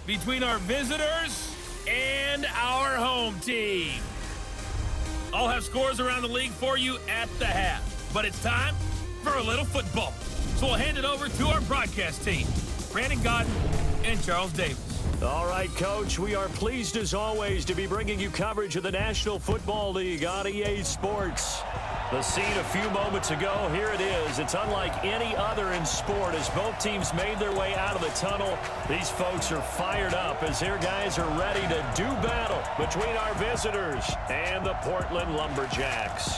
between our visitors and our home team. I'll have scores around the league for you at the half, but it's time for a little football. So we'll hand it over to our broadcast team, Brandon Godden and Charles Davis. All right, Coach, we are pleased as always to be bringing you coverage of the National Football League on EA Sports. The scene a few moments ago, here it is. It's unlike any other in sport as both teams made their way out of the tunnel. These folks are fired up as their guys are ready to do battle between our visitors and the Portland Lumberjacks.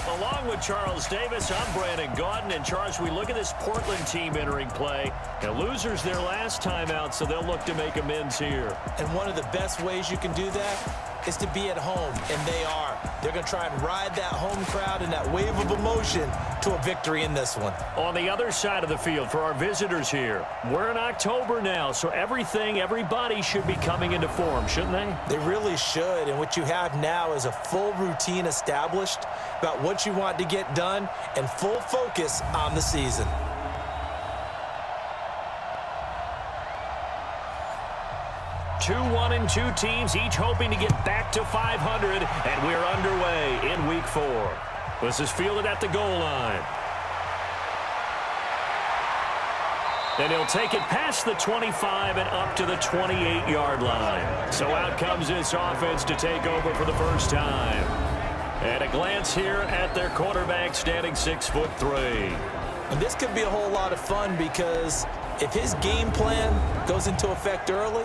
Along with Charles Davis, I'm Brandon Godden. And Charles, we look at this Portland team entering play. Now, losers their last time out, so they'll look to make amends here. And one of the best ways you can do that is to be at home, and they are. They're going to try and ride that home crowd and that wave of emotion to a victory in this one. On the other side of the field for our visitors here, we're in October now, so everybody should be coming into form, shouldn't they? They really should, and what you have now is a full routine established about what you want to get done and full focus on the season. Two 1-2 teams, each hoping to get back to 500, and we're underway in Week 4. This is fielded at the goal line. And he'll take it past the 25 and up to the 28-yard line. So out comes this offense to take over for the first time. And a glance here at their quarterback standing 6'3". And this could be a whole lot of fun because if his game plan goes into effect early,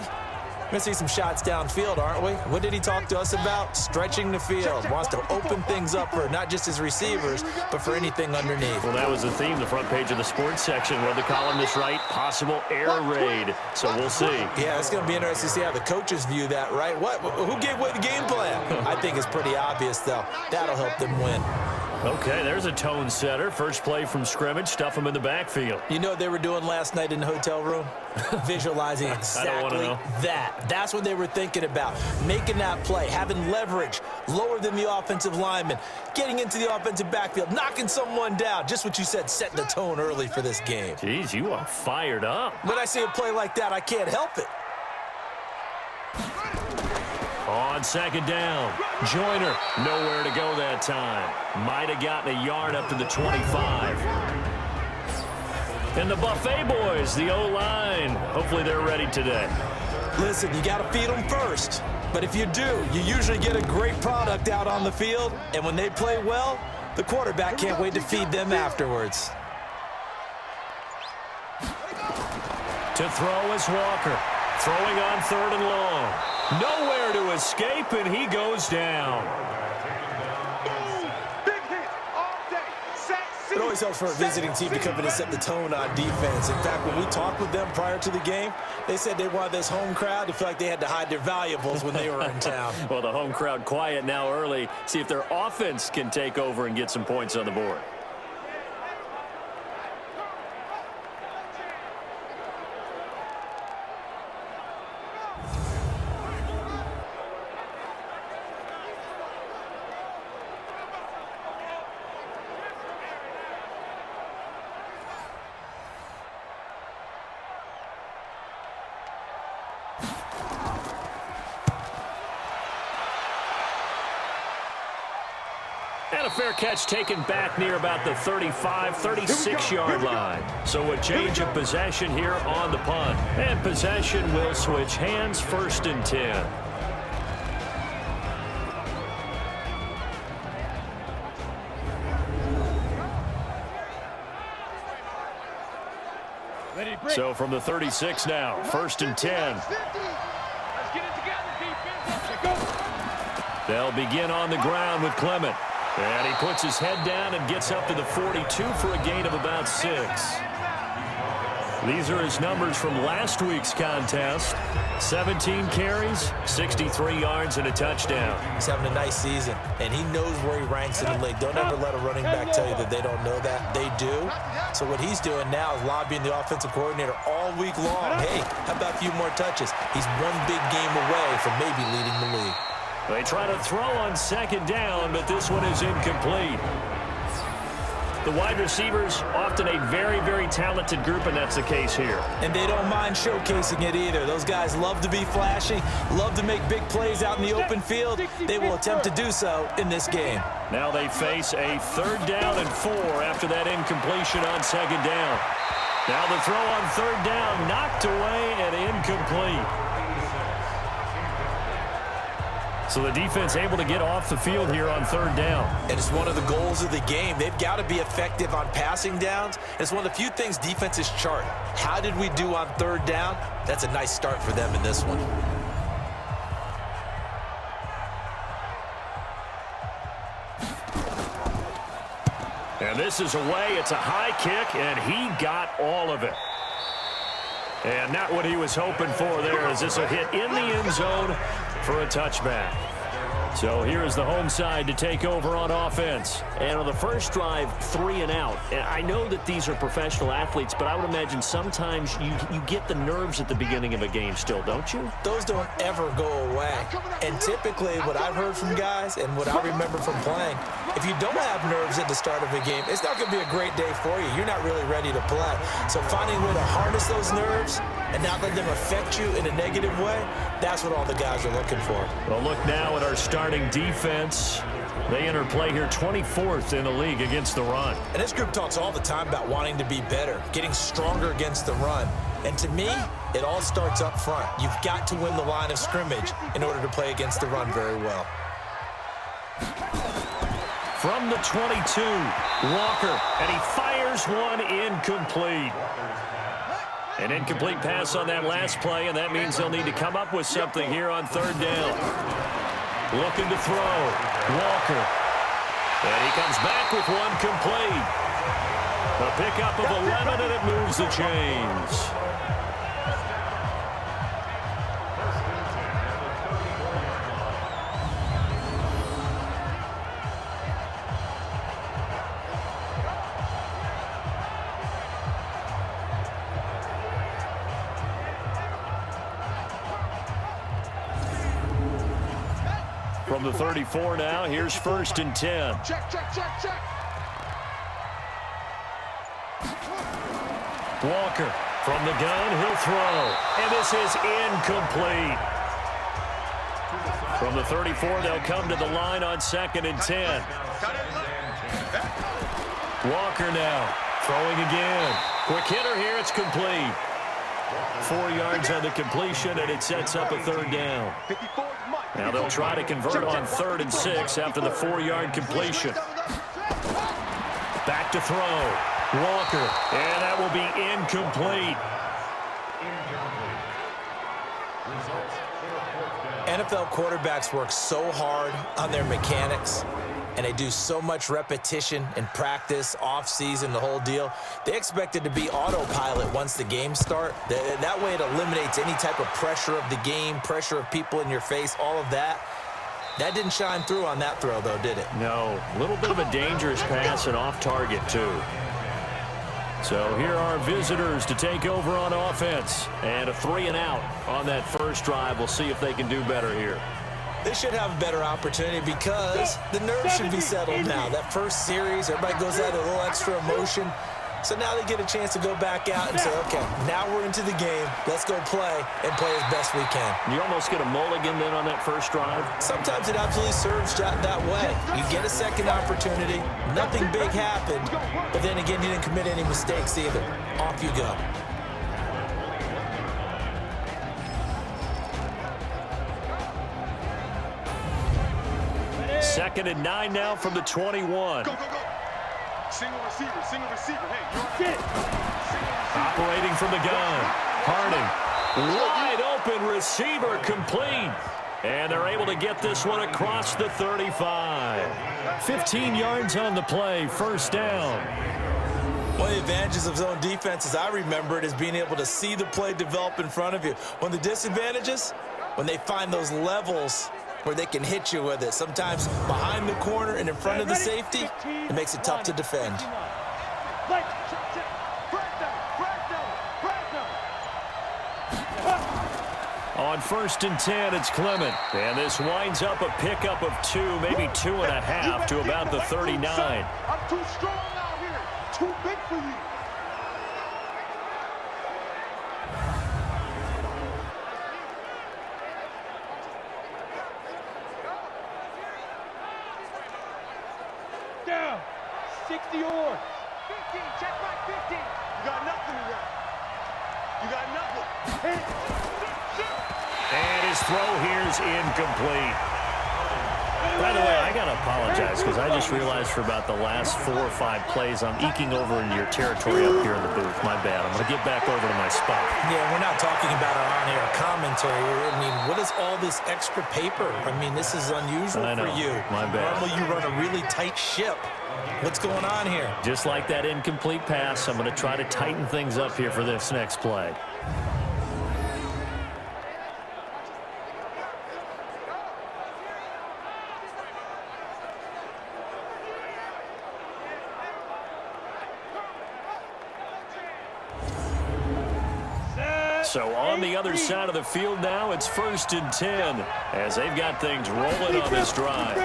we're going to see some shots downfield, aren't we? What did he talk to us about? Stretching the field. Wants to open things up for not just his receivers, but for anything underneath. Well, that was the theme, the front page of the sports section, where the columnist write possible air raid. So we'll see. Yeah, it's going to be interesting to see how the coaches view that, right? Who gave away the game plan? I think it's pretty obvious, though. That'll help them win. Okay, there's a tone setter. First play from scrimmage, stuff them in the backfield. You know what they were doing last night in the hotel room? Visualizing exactly that. That's what they were thinking about. Making that play, having leverage, lower than the offensive lineman, getting into the offensive backfield, knocking someone down. Just what you said, setting the tone early for this game. Jeez, you are fired up. When I see a play like that, I can't help it. On second down, Joyner nowhere to go that time. Might have gotten a yard up to the 25. And the Buffet boys, the O-line, hopefully they're ready today. Listen, you got to feed them first. But if you do, you usually get a great product out on the field. And when they play well, the quarterback can't wait to feed them afterwards. To throw is Walker. Throwing on 3rd and long. Nowhere to escape, and he goes down. It always helps for a visiting team to come in and set the tone on defense. In fact, when we talked with them prior to the game, they said they wanted this home crowd to feel like they had to hide their valuables when they were in town. Well, the home crowd quiet now early. See if their offense can take over and get some points on the board. And a fair catch taken back near about the 35, 36-yard line. So a change of possession here on the punt. And possession will switch hands, 1st and 10. So from the 36 now, 1st and 10. They'll begin on the ground with Clement. And he puts his head down and gets up to the 42 for a gain of about 6. These are his numbers from last week's contest. 17 carries, 63 yards, and a touchdown. He's having a nice season, and he knows where he ranks in the league. Don't ever let a running back tell you that they don't know that. They do. So what he's doing now is lobbying the offensive coordinator all week long. Hey, how about a few more touches? He's one big game away from maybe leading the league. They try to throw on 2nd down, but this one is incomplete. The wide receivers, often a very, very talented group, and that's the case here. And they don't mind showcasing it either. Those guys love to be flashy, love to make big plays out in the open field. They will attempt to do so in this game. Now they face a 3rd down and 4 after that incompletion on 2nd down. Now the throw on 3rd down, knocked away and incomplete. So the defense able to get off the field here on 3rd down. And it's one of the goals of the game. They've got to be effective on passing downs. It's one of the few things defenses chart. How did we do on 3rd down? That's a nice start for them in this one. And this is away. It's a high kick, and he got all of it. And not what he was hoping for there, as this will hit in the end zone for a touchback. So here is the home side to take over on offense. And on the first drive, 3 and out. And I know that these are professional athletes, but I would imagine sometimes you get the nerves at the beginning of a game still, don't you? Those don't ever go away. And typically what I've heard from guys and what I remember from playing, if you don't have nerves at the start of a game, it's not going to be a great day for you. You're not really ready to play. So finding a way to harness those nerves and not let them affect you in a negative way, that's what all the guys are looking for. Well, look now at our starting defense. They enter play here 24th in the league against the run. And this group talks all the time about wanting to be better, getting stronger against the run. And to me, it all starts up front. You've got to win the line of scrimmage in order to play against the run very well. From the 22, Walker, and he fires one incomplete. An incomplete pass on that last play, and that means they'll need to come up with something here on 3rd down. Looking to throw. Walker. And he comes back with one complete. A pickup of 11, and it moves the chains. From the 34 now, here's 1st and 10. Check. Walker from the gun, he'll throw. And this is incomplete. From the 34, they'll come to the line on 2nd and 10. Walker now, throwing again. Quick hitter here, it's complete. 4 yards on the completion, and it sets up a 3rd down. Now they'll try to convert on 3rd and 6 after the 4-yard completion. Back to throw. Walker, and that will be incomplete. NFL quarterbacks work so hard on their mechanics, and they do so much repetition and practice, off-season, the whole deal. They expect it to be autopilot once the games start. That way it eliminates any type of pressure of the game, pressure of people in your face, all of that. That didn't shine through on that throw, though, did it? No. A little bit of a dangerous pass and off target, too. So here are visitors to take over on offense. And a 3 and out on that first drive. We'll see if they can do better here. They should have a better opportunity because the nerves should be settled now. That first series, everybody goes out a little extra emotion. So now they get a chance to go back out and say, okay, now we're into the game. Let's go play and play as best we can. You almost get a mulligan then on that first drive? Sometimes it absolutely serves that way. You get a second opportunity. Nothing big happened. But then again, you didn't commit any mistakes either. Off you go. Second and 9 now from the 21. Go. Single receiver. Hey, you're Operating from the gun. Harding. Wide open receiver complete. And they're able to get this one across the 35. 15 yards on the play. First down. One of the advantages of zone defense, as I remember it, is being able to see the play develop in front of you. One of the disadvantages, when they find those levels where they can hit you with it. Sometimes behind the corner and in front of the safety, it makes it tough to defend. On 1st and 10, it's Clement. And this winds up a pickup of 2, maybe 2.5 to about the 39. I'm too strong out here. too big for you. Down. 60 or 15. Check back 15. You got nothing to run. You got nothing. And his throw here is incomplete. By the way, I got to apologize because I just realized for about the last 4 or 5 plays, I'm eking over into your territory up here in the booth. My bad. I'm going to get back over to my spot. Yeah, we're not talking about our on-air commentary. I mean, what is all this extra paper? I mean, this is unusual for you. My bad. Normally you run a really tight ship. What's going on here? Just like that incomplete pass, I'm going to try to tighten things up here for this next play. So on the other side of the field now, it's 1st and 10 as they've got things rolling on this drive.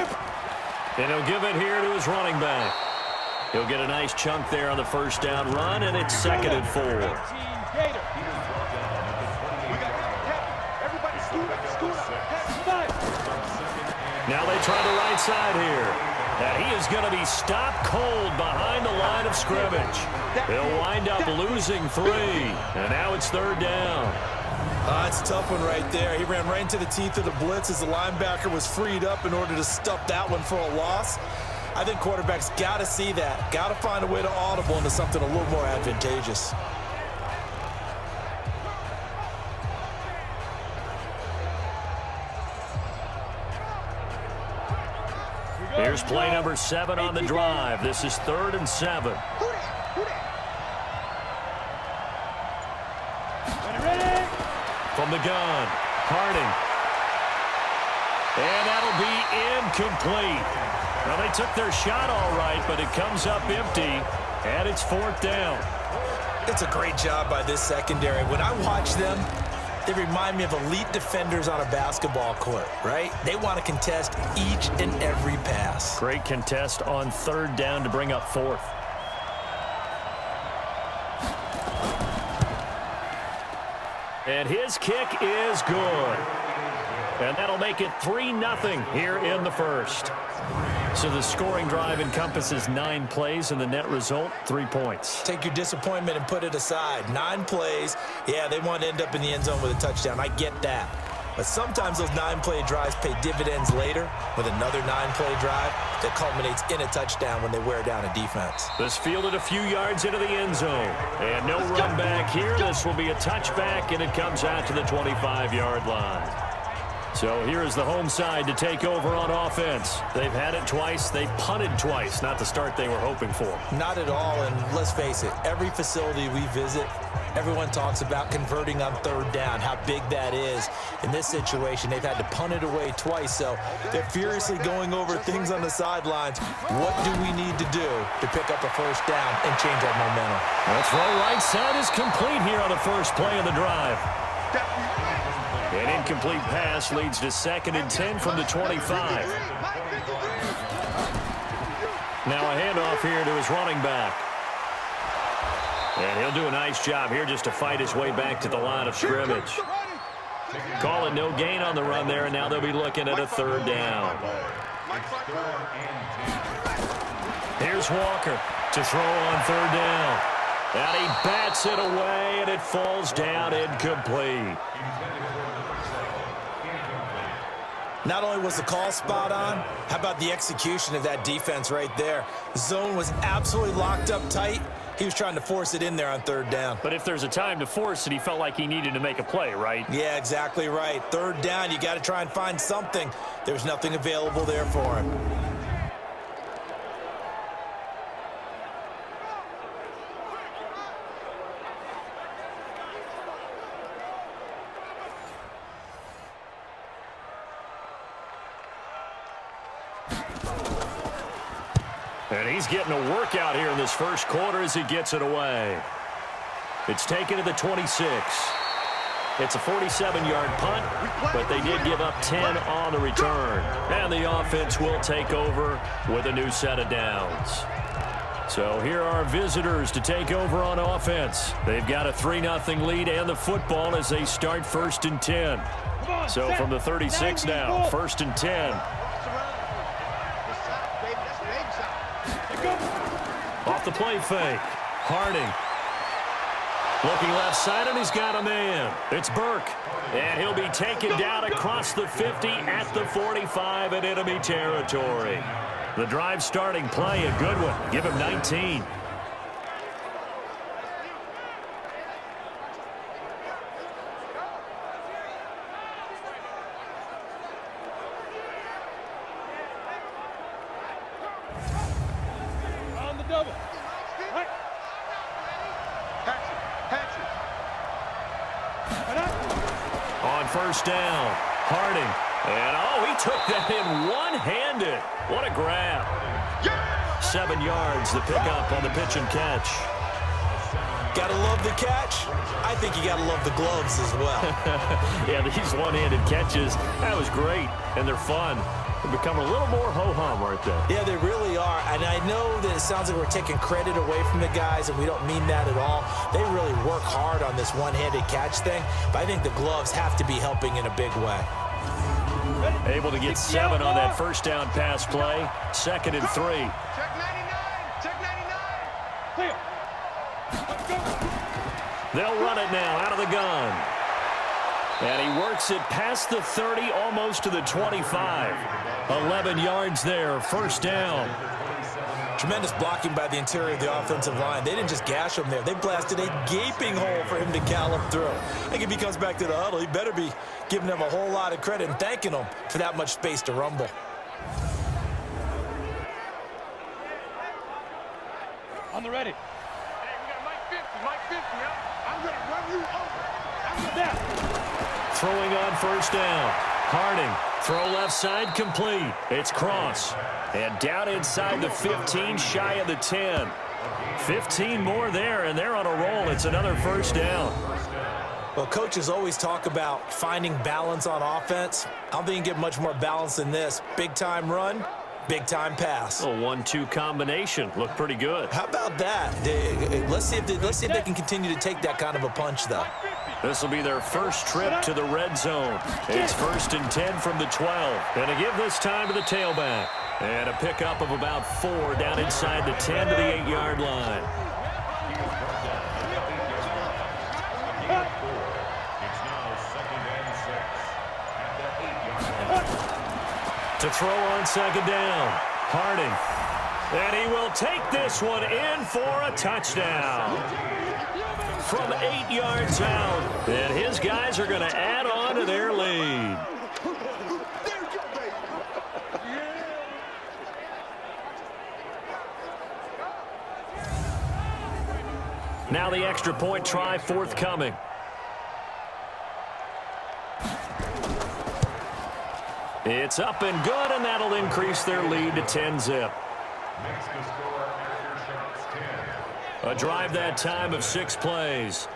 And he'll give it here to his running back. He'll get a nice chunk there on the first down run, and it's 2nd and 4. Now they try the right side here. And he is going to be stopped cold behind the line of scrimmage. He'll wind up losing 3. And now it's 3rd down. It's a tough one right there. He ran right into the teeth of the blitz as the linebacker was freed up in order to stuff that one for a loss. I think quarterbacks got to see that. Got to find a way to audible into something a little more advantageous. Here's play number 7 on the drive. This is 3rd and 7. From the gun, Harding. And that'll be incomplete. Well, they took their shot all right, but it comes up empty, and it's 4th down. It's a great job by this secondary. When I watch them, they remind me of elite defenders on a basketball court, right? They want to contest each and every pass. Great contest on 3rd down to bring up 4th. And his kick is good. And that'll make it 3-0 here in the first. So the scoring drive encompasses 9 plays, and the net result, 3 points. Take your disappointment and put it aside. 9 plays. Yeah, they want to end up in the end zone with a touchdown. I get that. But sometimes those 9-play drives pay dividends later with another 9-play drive that culminates in a touchdown when they wear down a defense. This fielded a few yards into the end zone. And no run back here. This will be a touchback, and it comes out to the 25-yard line. So here is the home side to take over on offense. They've had it twice. They've punted twice. Not the start they were hoping for. Not at all, and let's face it, every facility we visit, everyone talks about converting on 3rd down, how big that is. In this situation, they've had to punt it away twice, so they're furiously going over things on the sidelines. What do we need to do to pick up a 1st down and change our momentum? The throw right side is complete here on the first play of the drive. An incomplete pass leads to 2nd and 10 from the 25. Now a handoff here to his running back. And he'll do a nice job here just to fight his way back to the line of scrimmage. Call it no gain on the run there, and now they'll be looking at a 3rd down. Here's Walker to throw on 3rd down. And he bats it away, and it falls down incomplete. Not only was the call spot on, how about the execution of that defense right there? The zone was absolutely locked up tight. He was trying to force it in there on 3rd down. But if there's a time to force it, he felt like he needed to make a play, right? Yeah, exactly right. 3rd down, you got to try and find something. There's nothing available there for him. And he's getting a workout here in this first quarter as he gets it away. It's taken to the 26. It's a 47-yard punt, but they did give up 10 on the return. And the offense will take over with a new set of downs. So here are visitors to take over on offense. They've got a 3-0 lead and the football as they start 1st and 10. So from the 36 now, 1st and 10. Off the play fake. Harding. Looking left side, and he's got a man. It's Burke. And he'll be taken down across the 50 at the 45 in enemy territory. The drive starting play, a good one. Give him 19. On the double. Right. On 1st down, Harding. And, he took that in one-handed. What a grab. 7 yards, the pickup on the pitch and catch. Gotta love the catch. I think you gotta love the gloves as well. Yeah, these one-handed catches, that was great, and they're fun. They become a little more ho-hum, aren't they? Yeah, they really are. And I know that it sounds like we're taking credit away from the guys, and we don't mean that at all. They really work hard on this one-handed catch thing, but I think the gloves have to be helping in a big way. Able to get 7 on that 1st down pass play. 2nd and 3. Check 99. Check 99. Clear. Let's go. They'll run it now out of the gun. And he works it past the 30, almost to the 25. 11 yards there, 1st down. Tremendous blocking by the interior of the offensive line. They didn't just gash him there. They blasted a gaping hole for him to gallop through. I think if he comes back to the huddle, he better be giving them a whole lot of credit and thanking them for that much space to rumble. On the ready. Hey, we got Mike 50. Mike 50, huh? I'm going to run you over. I'm with that. Throwing on 1st down. Harding. Throw left side complete. It's Cross. And down inside the 15, shy of the 10. 15 more there, and they're on a roll. It's another 1st down. Well, coaches always talk about finding balance on offense. I don't think you can get much more balance than this. Big-time run, big-time pass. A 1-2 combination. Looked pretty good. How about that? Let's see if they can continue to take that kind of a punch, though. This will be their first trip to the red zone. It's 1st and 10 from the 12. And to give this time to the tailback. And a pickup of about 4 down inside the 10 to the 8-yard line. To throw on 2nd down. Harding. And he will take this one in for a touchdown. From 8 yards out. And his guys are going to add on to their lead. Now the extra point try forthcoming. It's up and good, and that'll increase their lead to 10-zip. A drive that time of 6 plays.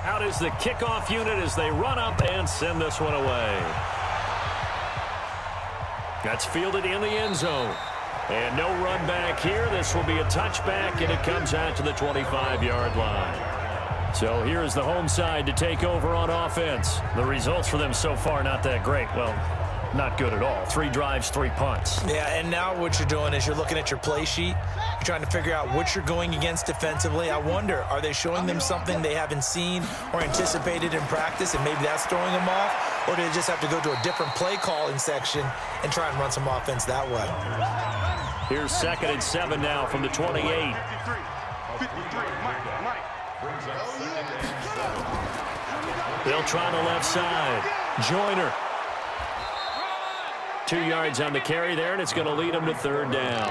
Out is the kickoff unit as they run up and send this one away. That's fielded in the end zone. And no run back here. This will be a touchback, and it comes out to the 25-yard line. So here's the home side to take over on offense. The results for them so far not that great. Well, not good at all. 3 drives, 3 punts. Yeah, and now what you're doing is you're looking at your play sheet. You're trying to figure out what you're going against defensively. I wonder, are they showing them something they haven't seen or anticipated in practice, and maybe that's throwing them off? Or do they just have to go to a different play calling section and try and run some offense that way? Here's 2nd and 7 now from the 28. 53, Mike. They'll try the left side. Joyner. 2 yards on the carry there, and it's going to lead them to 3rd down.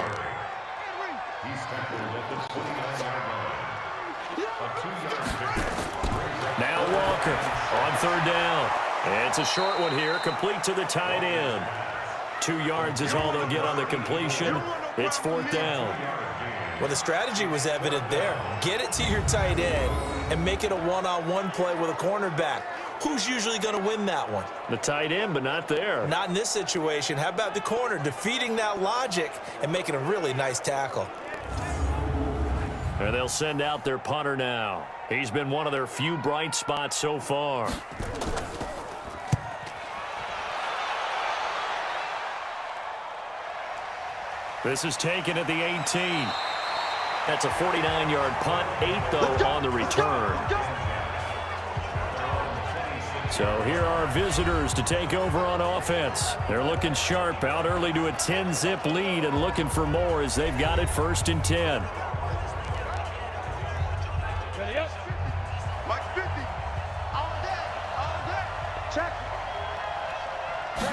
Now Walker on 3rd down. It's a short one here, complete to the tight end. 2 yards is all they'll get on the completion. It's 4th down. Well, the strategy was evident there. Get it to your tight end and make it a one-on-one play with a cornerback. Who's usually going to win that one? The tight end, but not there. Not in this situation. How about the corner defeating that logic and making a really nice tackle? And they'll send out their punter now. He's been one of their few bright spots so far. This is taken at the 18. That's a 49-yard punt, 8 though on the return. So here are visitors to take over on offense. They're looking sharp, out early to a 10-zip lead and looking for more as they've got it 1st and 10. Ready up. Mike 50. All day. Check.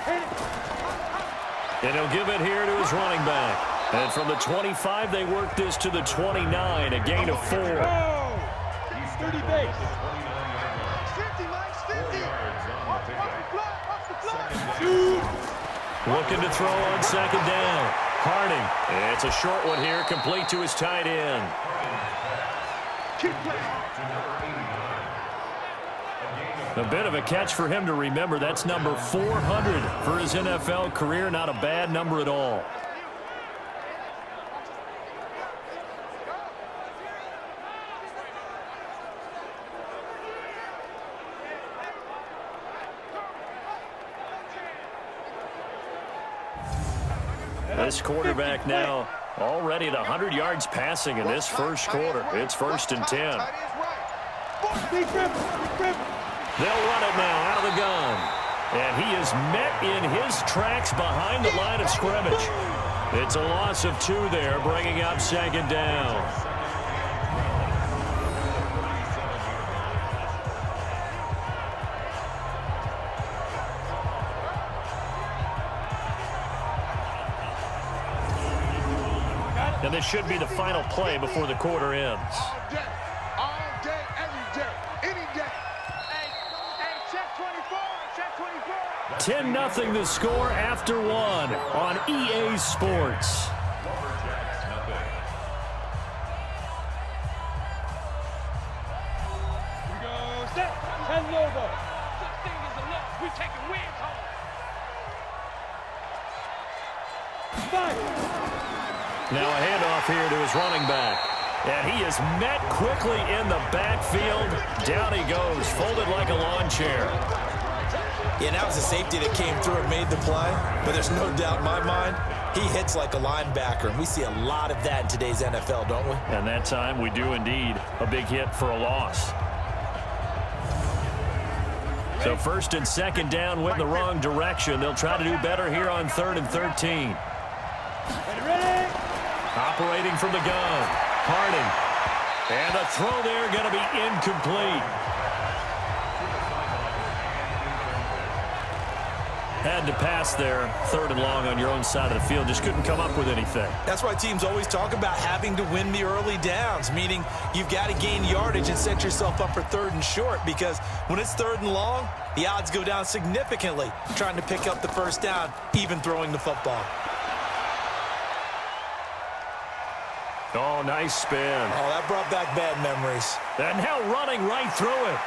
Hit it. And he'll give it here to his running back. And from the 25, they work this to the 29, a gain of 4. Oh! 30 base. 50, Mike 50. Off the fly. Looking to throw on 2nd down. Harding. It's a short one here, complete to his tight end. A bit of a catch for him to remember. That's number 400 for his NFL career. Not a bad number at all. This quarterback now already at 100 yards passing in this first quarter. It's 1st and 10. They'll run it now out of the gun. And he is met in his tracks behind the line of scrimmage. It's a loss of 2 there, bringing up 2nd down. And this should be the final play before the quarter ends. All day, every day, any day. Hey, check 24, check 24. 10-0 the score after 1 on EA Sports. We go set, 10 over. Such thing as a loss, we taking wins home. 5. Now a handoff here to his running back. And he is met quickly in the backfield. Down he goes, folded like a lawn chair. Yeah, that was a safety that came through and made the play. But there's no doubt in my mind, he hits like a linebacker. And we see a lot of that in today's NFL, don't we? And that time we do indeed. A big hit for a loss. So 1st and 2nd down went in the wrong direction. They'll try to do better here on 3rd and 13. Ready? Operating from the gun. Harding. And the throw there going to be incomplete. Had to pass there. 3rd and long on your own side of the field. Just couldn't come up with anything. That's why teams always talk about having to win the early downs, meaning you've got to gain yardage and set yourself up for 3rd and short, because when it's 3rd and long, the odds go down significantly trying to pick up the 1st down, even throwing the football. Oh, nice spin. Oh, that brought back bad memories. And now running right through it.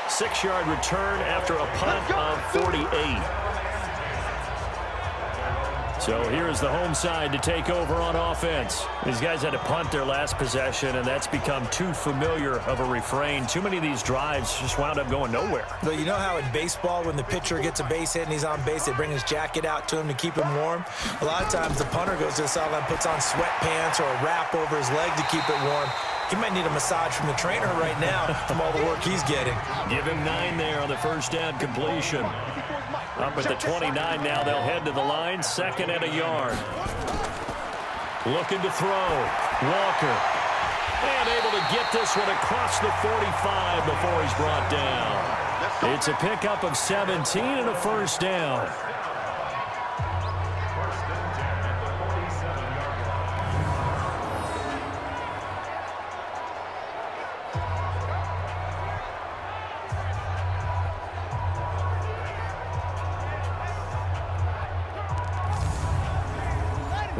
6-yard return after a punt of 48. So here's the home side to take over on offense. These guys had to punt their last possession, and that's become too familiar of a refrain. Too many of these drives just wound up going nowhere. But you know how in baseball, when the pitcher gets a base hit and he's on base, they bring his jacket out to him to keep him warm? A lot of times the punter goes to the sideline, puts on sweatpants or a wrap over his leg to keep it warm. He might need a massage from the trainer right now from all the work he's getting. Give him 9 there on the 1st down completion. Up at the 29 now, they'll head to the line, 2nd and a yard. Looking to throw. Walker. And able to get this one across the 45 before he's brought down. It's a pickup of 17 and a 1st down.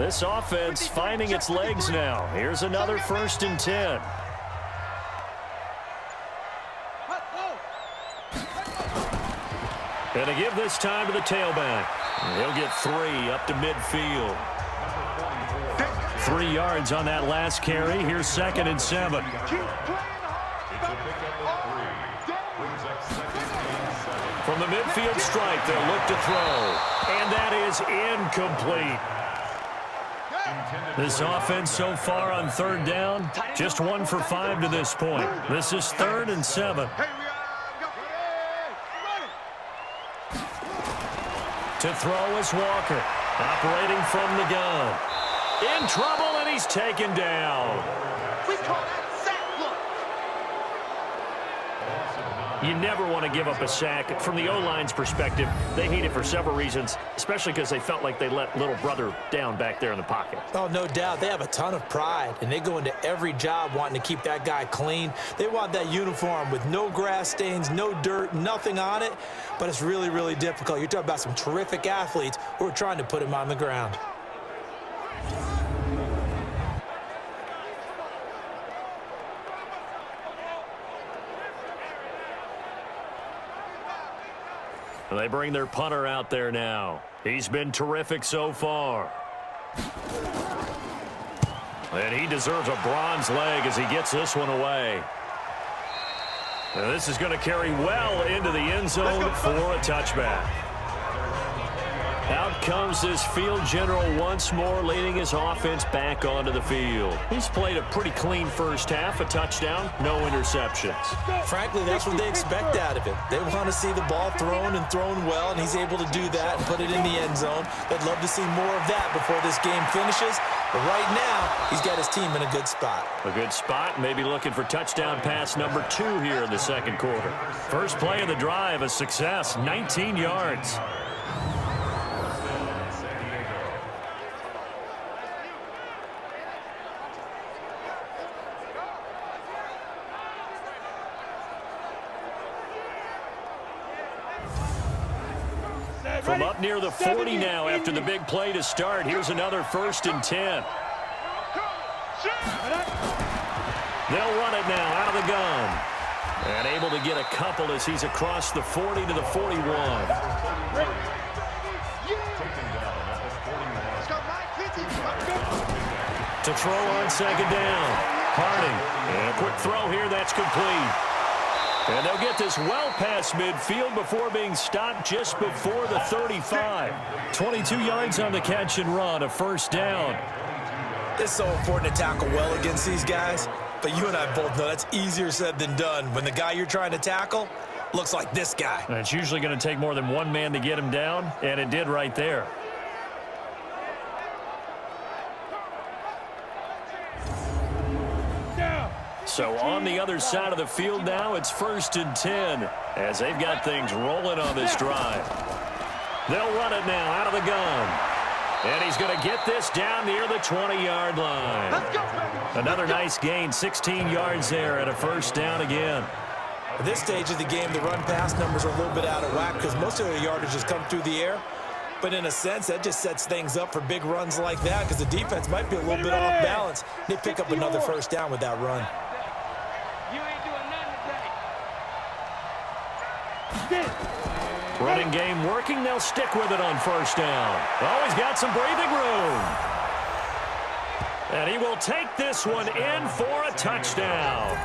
This offense finding its legs now. Here's another 1st and 10. And to give this time to the tailback. He'll get 3 up to midfield. 3 yards on that last carry. Here's 2nd and 7. From the midfield stripe, they'll look to throw. And that is incomplete. This offense so far on 3rd down, just 1 for 5 to this point. This is 3rd and 7. To throw is Walker, operating from the gun. In trouble, and he's taken down. We call that sack block. You never want to give up a sack. From the O-line's perspective, they hate it for several reasons, especially because they felt like they let little brother down back there in the pocket. Oh, no doubt. They have a ton of pride, and they go into every job wanting to keep that guy clean. They want that uniform with no grass stains, no dirt, nothing on it, but it's really, really difficult. You're talking about some terrific athletes who are trying to put him on the ground. They bring their punter out there now. He's been terrific so far. And he deserves a bronze leg as he gets this one away. And this is going to carry well into the end zone for a touchback. Out comes this field general once more, leading his offense back onto the field. He's played a pretty clean first half, a touchdown, no interceptions. Frankly, that's what they expect out of him. They want to see the ball thrown and thrown well, and he's able to do that and put it in the end zone. They'd love to see more of that before this game finishes. But right now, he's got his team in a good spot. A good spot, maybe looking for touchdown pass number 2 here in the 2nd quarter. First play of the drive, a success, 19 yards. From up near the 40 now after the big play to start. Here's another 1st and 10. They'll run it now out of the gun. And able to get a couple as he's across the 40 to the 41. To throw on 2nd down. Harding. And a quick throw here. That's complete. And they'll get this well past midfield before being stopped just before the 35. 22 yards on the catch and run, a 1st down. It's so important to tackle well against these guys, but you and I both know that's easier said than done when the guy you're trying to tackle looks like this guy. And it's usually going to take more than one man to get him down, and it did right there. So on the other side of the field now, it's 1st and 10 as they've got things rolling on this drive. They'll run it now out of the gun. And he's going to get this down near the 20-yard line. Another nice gain, 16 yards there and a 1st down again. At this stage of the game, the run-pass numbers are a little bit out of whack because most of their yardage has come through the air. But in a sense, that just sets things up for big runs like that because the defense might be a little bit off balance. They pick up another 1st down with that run. You ain't doing nothing today. Running game working. They'll stick with it on 1st down. Oh, he's got some breathing room. And he will take this one in for a touchdown.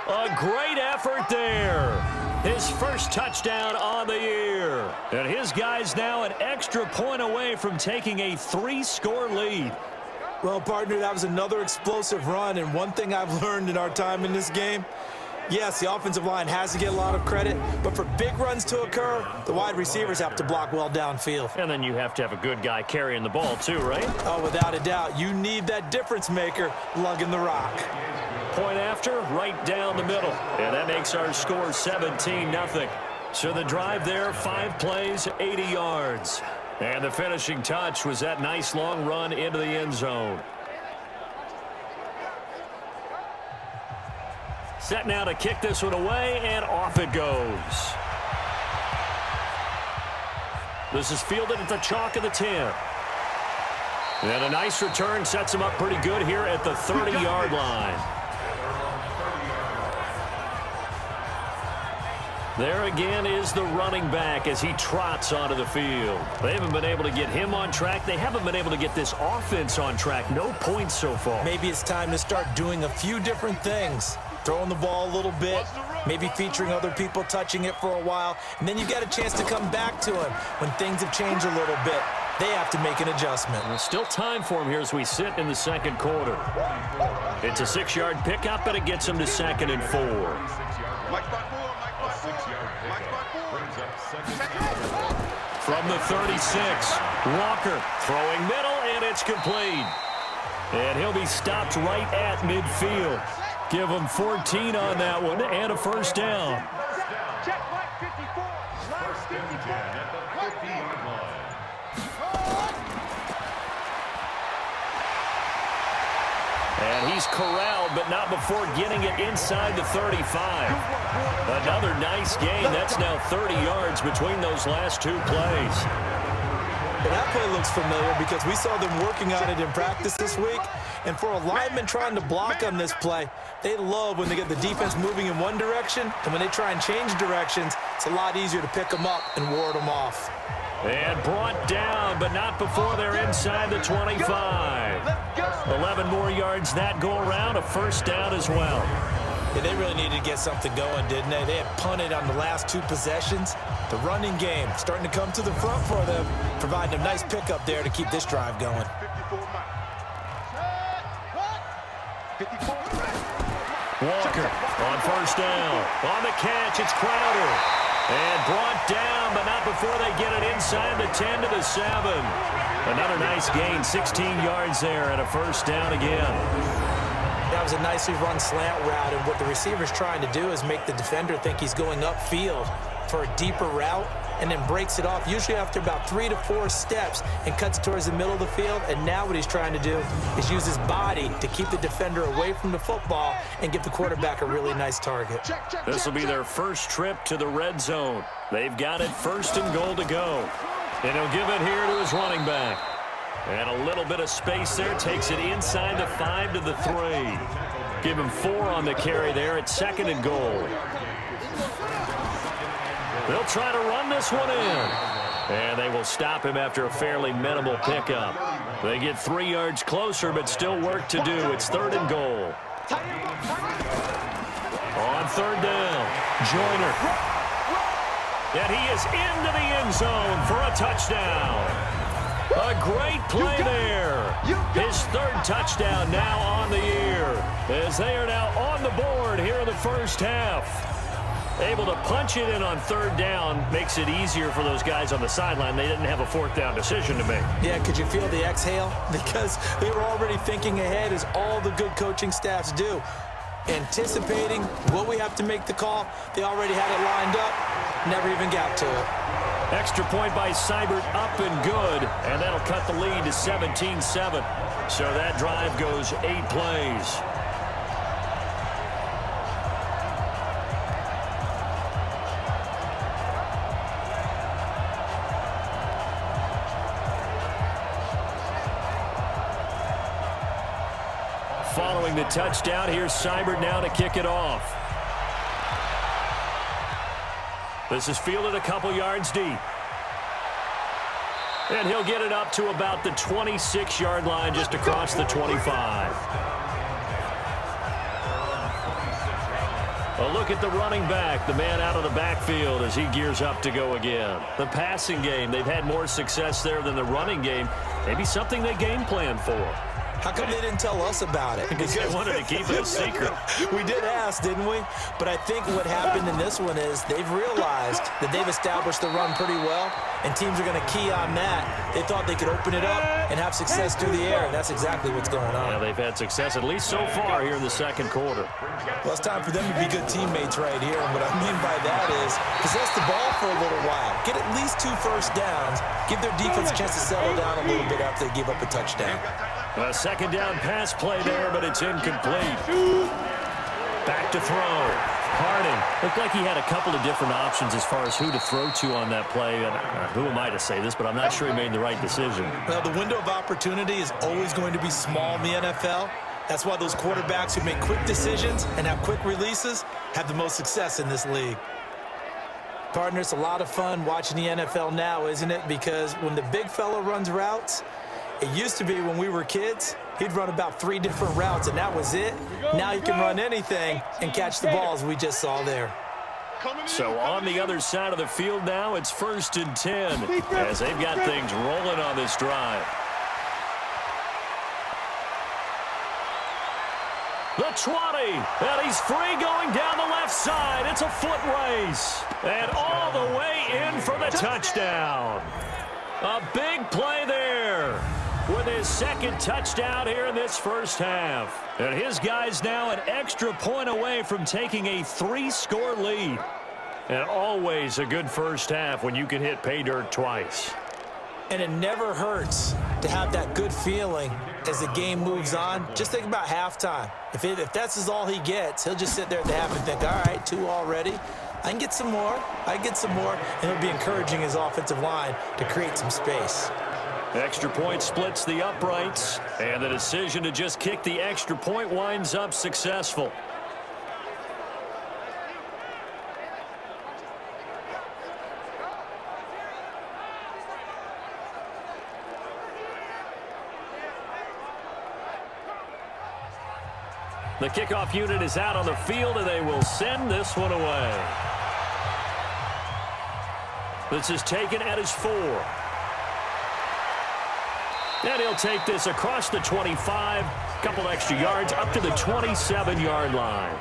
A great effort there. His first touchdown on the year. And his guys now an extra point away from taking a 3-score lead. Well, partner, that was another explosive run, and one thing I've learned in our time in this game, yes, the offensive line has to get a lot of credit, but for big runs to occur, the wide receivers have to block well downfield. And then you have to have a good guy carrying the ball too, right? Oh, without a doubt. You need that difference maker lugging the rock. Point after, right down the middle. And that makes our score 17-0. So the drive there, 5 plays, 80 yards. And the finishing touch was that nice long run into the end zone. Set now to kick this one away, and off it goes. This is fielded at the chalk of the 10. And a nice return sets him up pretty good here at the 30-yard line. There again is the running back as he trots onto the field. They haven't been able to get him on track. They haven't been able to get this offense on track. No points so far. Maybe it's time to start doing a few different things. Throwing the ball a little bit, maybe featuring other people touching it for a while, and then you get a chance to come back to him when things have changed a little bit. They have to make an adjustment. There's still time for him here as we sit in the second quarter. It's a 6-yard pickup, and it gets him to 2nd and 4. From the 36, Walker throwing middle, and it's complete. And he'll be stopped right at midfield. Give him 14 on that one and a first down. Check Mike 54. Line 54. And he's corralled, but not before getting it inside the 35. Another nice gain. That's now 30 yards between those last two plays. Well, that play looks familiar because we saw them working on it in practice this week. And for a lineman trying to block on this play, they love when they get the defense moving in one direction. And when they try and change directions, it's a lot easier to pick them up and ward them off. And brought down, but not before they're inside the 25. 11 more yards that go around, a first down as well. Yeah, they really needed to get something going, didn't they? They had punted on the last 2 possessions. The running game starting to come to the front for them, providing a nice pickup there to keep this drive going. Walker on first down. On the catch, it's Crowder. And brought down, but not before they get it inside the 10 to the 7. Another nice gain, 16 yards there, and a first down again. That was a nicely run slant route, and what the receiver's trying to do is make the defender think he's going upfield for a deeper route, and then breaks it off, usually after about 3 to 4 steps, and cuts towards the middle of the field. And now what he's trying to do is use his body to keep the defender away from the football and give the quarterback a really nice target. This will be their first trip to the red zone. They've got it 1st and goal to go. And he'll give it here to his running back. And a little bit of space there, takes it inside the 5 to the 3. Give him 4 on the carry there at 2nd and goal. They'll try to run this one in. And they will stop him after a fairly minimal pickup. They get 3 yards closer, but still work to do. It's 3rd and goal. On 3rd down, Joyner. And he is into the end zone for a touchdown. A great play there. His 3rd touchdown now on the year, as they are now on the board here in the first half. Able to punch it in on 3rd down makes it easier for those guys on the sideline. They didn't have a 4th down decision to make. Yeah, could you feel the exhale? Because they were already thinking ahead, as all the good coaching staffs do. Anticipating, will we have to make the call? They already had it lined up, never even got to it. Extra point by Seibert, up and good, and that'll cut the lead to 17-7. So that drive goes 8 plays. Following the touchdown, here's Seibert now to kick it off. This is fielded a couple yards deep. And he'll get it up to about the 26-yard line, just across the 25. A look at the running back, the man out of the backfield as he gears up to go again. The passing game, they've had more success there than the running game. Maybe something they game plan for. How come they didn't tell us about it? Because they wanted to keep it a secret. We did ask, didn't we? But I think what happened in this one is they've realized that they've established the run pretty well, and teams are going to key on that. They thought they could open it up and have success through the air, and that's exactly what's going on. Yeah, they've had success, at least so far, here in the second quarter. Well, it's time for them to be good teammates right here, and what I mean by that is possess the ball for a little while, get at least 2 first downs, give their defense a chance to settle down a little bit after they give up a touchdown. A second down pass play there, but it's incomplete. Back to throw. Harding. Looked like he had a couple of different options as far as who to throw to on that play. And who am I to say this, but I'm not sure he made the right decision. Well, the window of opportunity is always going to be small in the NFL. That's why those quarterbacks who make quick decisions and have quick releases have the most success in this league. Partner, it's a lot of fun watching the NFL now, isn't it? Because when the big fella runs routes, it used to be when we were kids, he'd run about 3 different routes, and that was it. Now he can run anything and catch the balls we just saw there. So on the other side of the field now, it's 1st and 10 as they've got things rolling on this drive. The 20, and he's free going down the left side. It's a foot race, and all the way in for the touchdown. A big play there with his 2nd touchdown here in this first half. And his guys now an extra point away from taking a 3-score lead. And always a good first half when you can hit pay dirt twice. And it never hurts to have that good feeling as the game moves on. Just think about halftime. If that's all he gets, he'll just sit there at the half and think, all right, 2 already. I can get some more. I can get some more. And he'll be encouraging his offensive line to create some space. Extra point splits the uprights, and the decision to just kick the extra point winds up successful. The kickoff unit is out on the field, and they will send this one away. This is taken at his 4. And he'll take this across the 25, couple extra yards, up to the 27-yard line.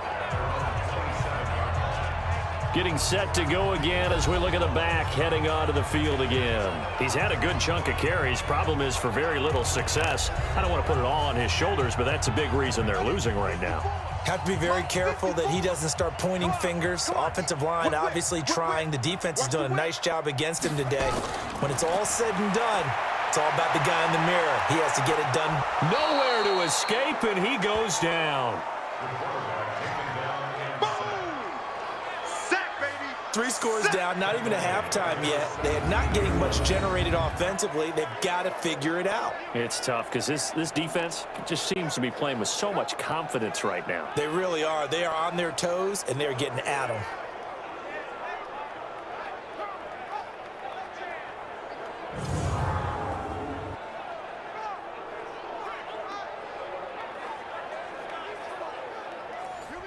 Getting set to go again as we look at the back heading onto the field again. He's had a good chunk of carries. Problem is for very little success. I don't want to put it all on his shoulders, but that's a big reason they're losing right now. Have to be very careful that he doesn't start pointing fingers. Offensive line obviously trying. The defense is doing a nice job against him today. When it's all said and done, it's all about the guy in the mirror. He has to get it done. Nowhere to escape, and he goes down. 3 scores down, not even a halftime yet. They're not getting much generated offensively. They've got to figure it out. It's tough because this defense just seems to be playing with so much confidence right now. They really are. They are on their toes, and they're getting at them.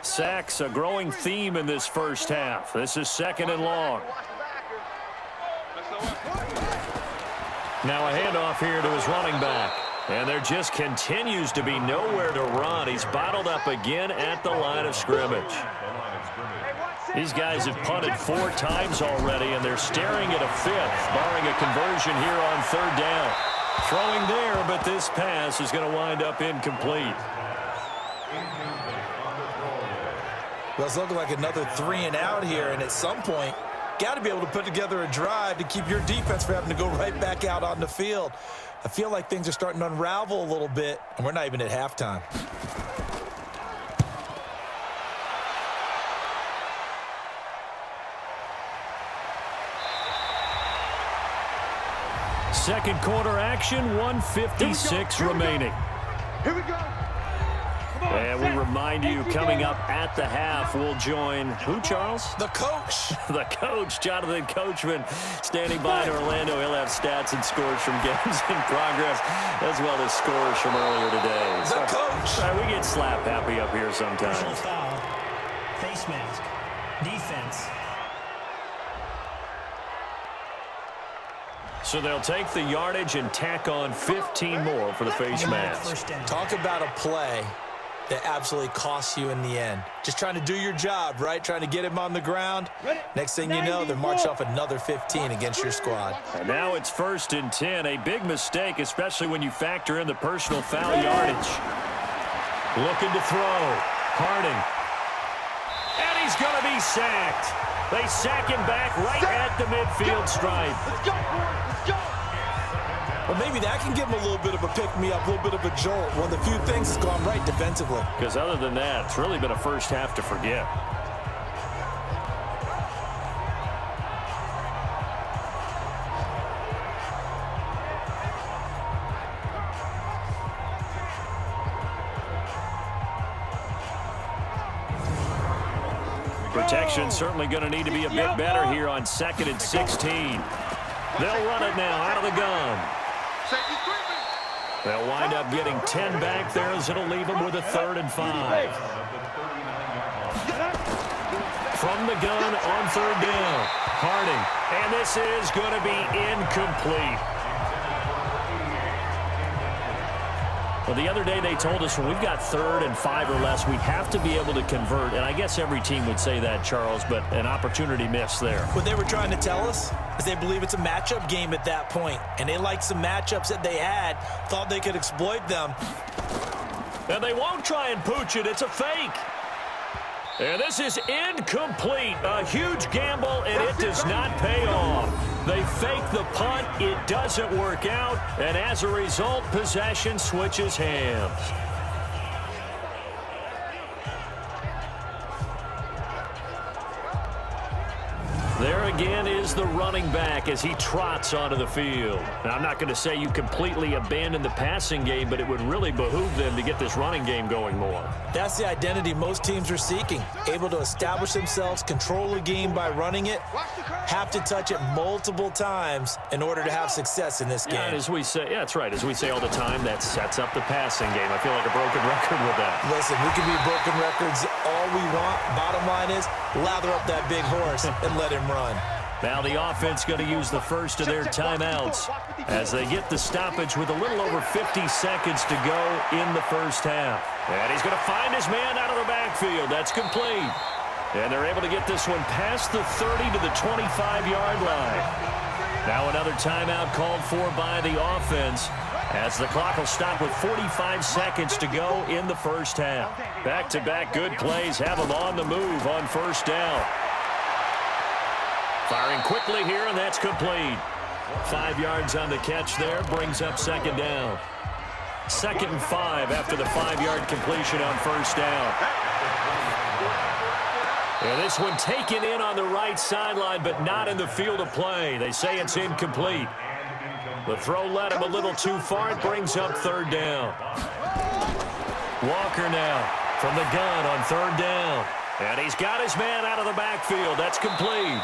Sacks, a growing theme in this first half. This is 2nd and long. Now a handoff here to his running back. And there just continues to be nowhere to run. He's bottled up again at the line of scrimmage. These guys have punted 4 times already, and they're staring at a 5th, barring a conversion here on 3rd down. Throwing there, but this pass is going to wind up incomplete. Well, it's looking like another 3 and out here, and at some point, got to be able to put together a drive to keep your defense from having to go right back out on the field. I feel like things are starting to unravel a little bit, and we're not even at halftime. Second quarter action, 1:56 remaining. Here we go. And we remind you, coming up at the half, we'll join who, Charles? The coach. The coach, Jonathan Coachman, standing by in Orlando. He'll have stats and scores from games in progress, as well as scores from earlier today. The coach. We get slap happy up here sometimes. Personal foul, face mask, defense. So they'll take the yardage and tack on 15 more for the face mask. First down. Talk about a play that absolutely costs you in the end. Just trying to do your job, right? Trying to get him on the ground. Next thing you know, they're marched off another 15 against your squad. And now it's 1st and 10. A big mistake, especially when you factor in the personal foul yardage. Looking to throw. Harding. And he's going to be sacked. They sack him back right at the midfield stripe. Let's go, boys. Let's go. Well, maybe that can give him a little bit of a pick-me-up, a little bit of a jolt. One of the few things that's gone right defensively. Because other than that, it's really been a first half to forget. Protection certainly going to need to be a bit better here on 2nd and 16. They'll run it now out of the gun. They'll wind up getting 10 back there as it'll leave them with a 3rd and 5. From the gun on 3rd down. Harding. And this is going to be incomplete. Well, the other day they told us when we've got 3rd and 5 or less, we have to be able to convert. And I guess every team would say that, Charles, but an opportunity missed there. What they were trying to tell us is they believe it's a matchup game at that point. And they liked some matchups that they had, thought they could exploit them. And they won't try and pooch it. It's a fake. And this is incomplete. A huge gamble, and it does not pay off. They fake the punt. It doesn't work out. And as a result, possession switches hands. There again is the running back as he trots onto the field. Now, I'm not going to say you completely abandon the passing game, but it would really behoove them to get this running game going more. That's the identity most teams are seeking. Able to establish themselves, control the game by running it, have to touch it multiple times in order to have success in this game. And as we say, yeah, that's right. As we say all the time, that sets up the passing game. I feel like a broken record with that. Listen, we can be broken records all we want. Bottom line is, lather up that big horse and let him run. Now the offense going to use the first of their timeouts as they get the stoppage with a little over 50 seconds to go in the first half. And he's going to find his man out of the backfield. That's complete. And they're able to get this one past the 30 to the 25-yard line. Now another timeout called for by the offense as the clock will stop with 45 seconds to go in the first half. Back-to-back good plays have them on the move on first down. Firing quickly here, and that's complete. 5 yards on the catch there, brings up 2nd down. 2nd and 5 after the 5-yard completion on first down. And this one taken in on the right sideline, but not in the field of play. They say it's incomplete. The throw led him a little too far. It brings up 3rd down. Walker now from the gun on 3rd down. And he's got his man out of the backfield. That's complete.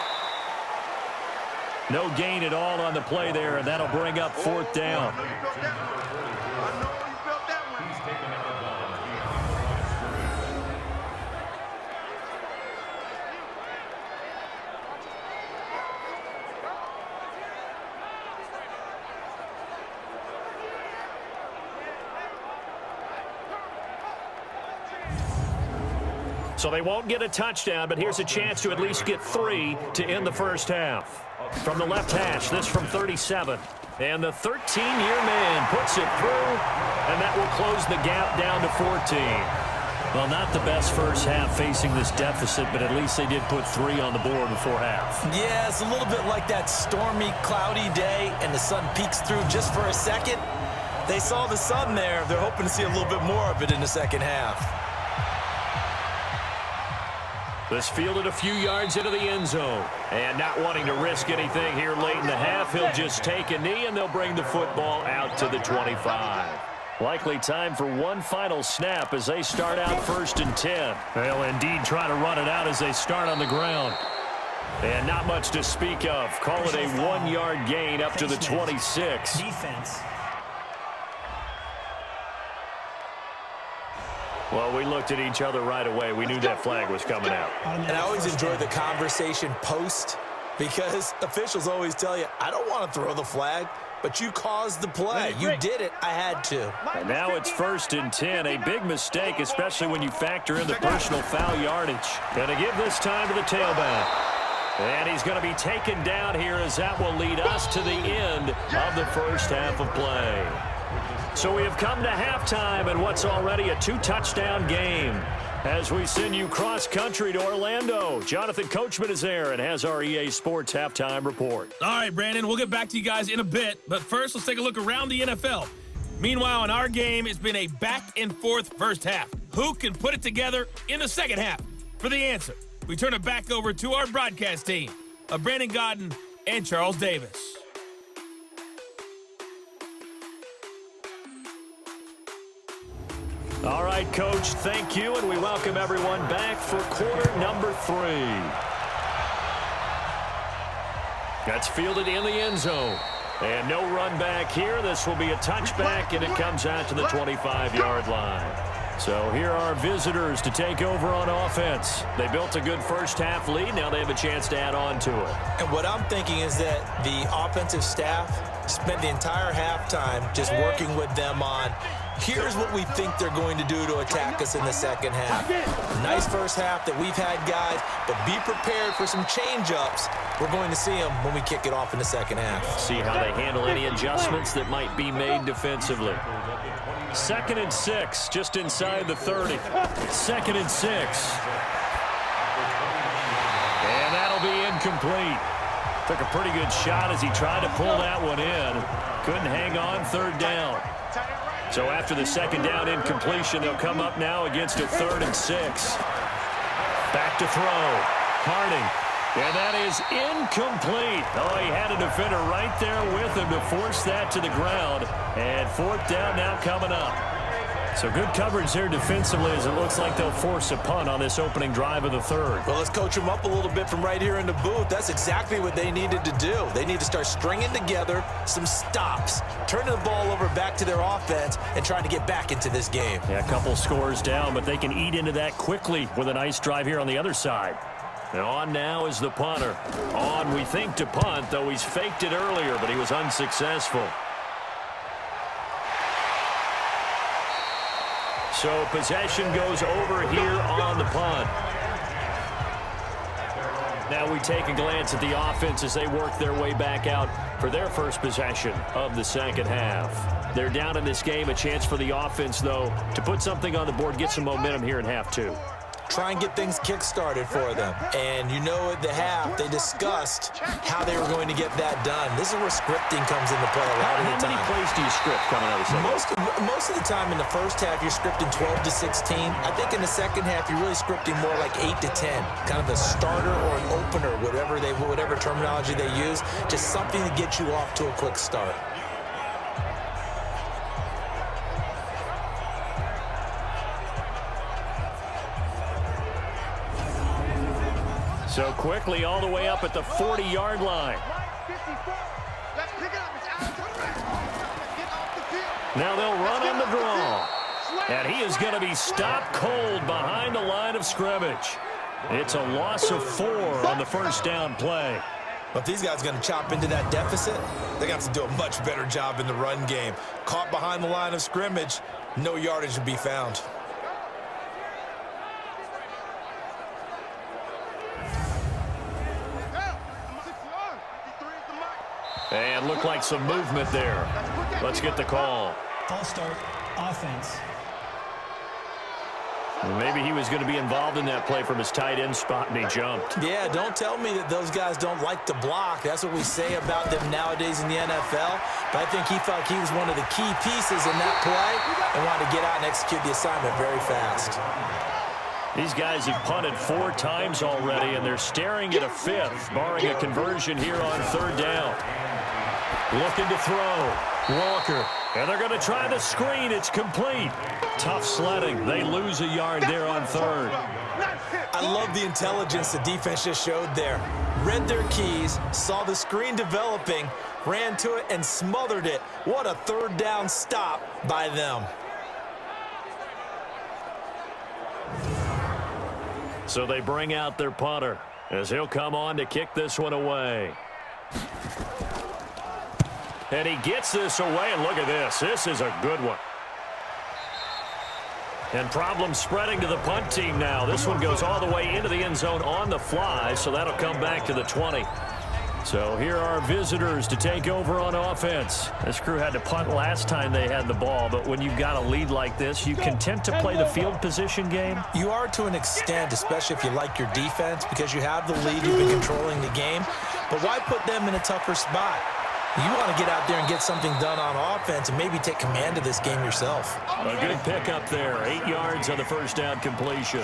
No gain at all on the play there, and that'll bring up 4th down. So they won't get a touchdown, but here's a chance to at least get 3 to end the first half. From the left hash, this from 37. And the 13-year man puts it through, and that will close the gap down to 14. Well, not the best first half facing this deficit, but at least they did put 3 on the board before half. Yeah, it's a little bit like that stormy, cloudy day, and the sun peeks through just for a second. They saw the sun there. They're hoping to see a little bit more of it in the second half. This fielded a few yards into the end zone. And not wanting to risk anything here late in the half, he'll just take a knee, and they'll bring the football out to the 25. Likely time for one final snap as they start out 1st and 10. They'll indeed try to run it out as they start on the ground. And not much to speak of. Call it a 1-yard gain up to the 26. Defense. Well, we looked at each other right away. We knew that flag was coming out. And I always enjoy the conversation post because officials always tell you, I don't want to throw the flag, but you caused the play. You did it. I had to. And now it's 1st and 10. A big mistake, especially when you factor in the personal foul yardage. Going to give this time to the tailback. And he's going to be taken down here as that will lead us to the end of the first half of play. So we have come to halftime in what's already a 2-touchdown game. As we send you cross-country to Orlando, Jonathan Coachman is there and has our EA Sports halftime report. All right, Brandon, we'll get back to you guys in a bit. But first, let's take a look around the NFL. Meanwhile, in our game, it's been a back-and-forth first half. Who can put it together in the second half? For the answer, we turn it back over to our broadcast team of Brandon Godden and Charles Davis. All right, Coach, thank you, and we welcome everyone back for quarter number 3. That's fielded in the end zone. And no run back here. This will be a touchback, and it comes out to the 25-yard line. So here are visitors to take over on offense. They built a good first-half lead. Now they have a chance to add on to it. And what I'm thinking is that the offensive staff spent the entire halftime just working with them on, here's what we think they're going to do to attack us in the second half. Nice first half that we've had, guys, but be prepared for some change-ups. We're going to see them when we kick it off in the second half. See how they handle any adjustments that might be made defensively. 2nd and 6, just inside the 30. 2nd and 6. And that'll be incomplete. Took a pretty good shot as he tried to pull that one in. Couldn't hang on, 3rd down. So after the 2nd down incompletion, they'll come up now against a 3rd and 6. Back to throw. Harding. And that is incomplete. Oh, he had a defender right there with him to force that to the ground. And 4th down now coming up. So good coverage there defensively as it looks like they'll force a punt on this opening drive of the 3rd. Well, let's coach them up a little bit from right here in the booth. That's exactly what they needed to do. They need to start stringing together some stops, turning the ball over back to their offense, and trying to get back into this game. Yeah, a couple scores down, but they can eat into that quickly with a nice drive here on the other side. And on now is the punter. On, we think, to punt, though he's faked it earlier, but he was unsuccessful. So possession goes over here on the punt. Now we take a glance at the offense as they work their way back out for their first possession of the second half. They're down in this game. A chance for the offense, though, to put something on the board, get some momentum here in half 2. Try and get things kick-started for them. And you know at the half, they discussed how they were going to get that done. This is where scripting comes into play a lot of the time. How many plays do you script coming out of the second? Most of the time in the first half, you're scripting 12 to 16. I think in the second half, you're really scripting more like 8 to 10. Kind of a starter or an opener, whatever terminology they use. Just something to get you off to a quick start. So quickly all the way up at the 40-yard line. Now they'll run on the draw. And he is going to be stopped cold behind the line of scrimmage. It's a loss of 4 on the first down play. But if these guys are going to chop into that deficit, they got to do a much better job in the run game. Caught behind the line of scrimmage, no yardage to be found. And looked like some movement there. Let's get the call. False start, offense. Maybe he was going to be involved in that play from his tight end spot, and he jumped. Yeah, don't tell me that those guys don't like to block. That's what we say about them nowadays in the NFL. But I think he felt he was one of the key pieces in that play and wanted to get out and execute the assignment very fast. These guys have punted 4 times already, and they're staring at a 5th, barring a conversion here on 3rd down. Looking to throw. Walker. And they're going to try the screen. It's complete. Tough sledding. They lose a yard there on 3rd. I love the intelligence the defense just showed there. Read their keys, saw the screen developing, ran to it, and smothered it. What a 3rd down stop by them. So they bring out their punter as he'll come on to kick this one away. And he gets this away, and look at this. This is a good one. And problems spreading to the punt team now. This one goes all the way into the end zone on the fly, so that'll come back to the 20. So here are visitors to take over on offense. This crew had to punt last time they had the ball, but when you've got a lead like this, you content to play the field position game? You are to an extent, especially if you like your defense, because you have the lead, you've been controlling the game. But why put them in a tougher spot? You want to get out there and get something done on offense and maybe take command of this game yourself. A good pickup there. 8 yards on the first down completion.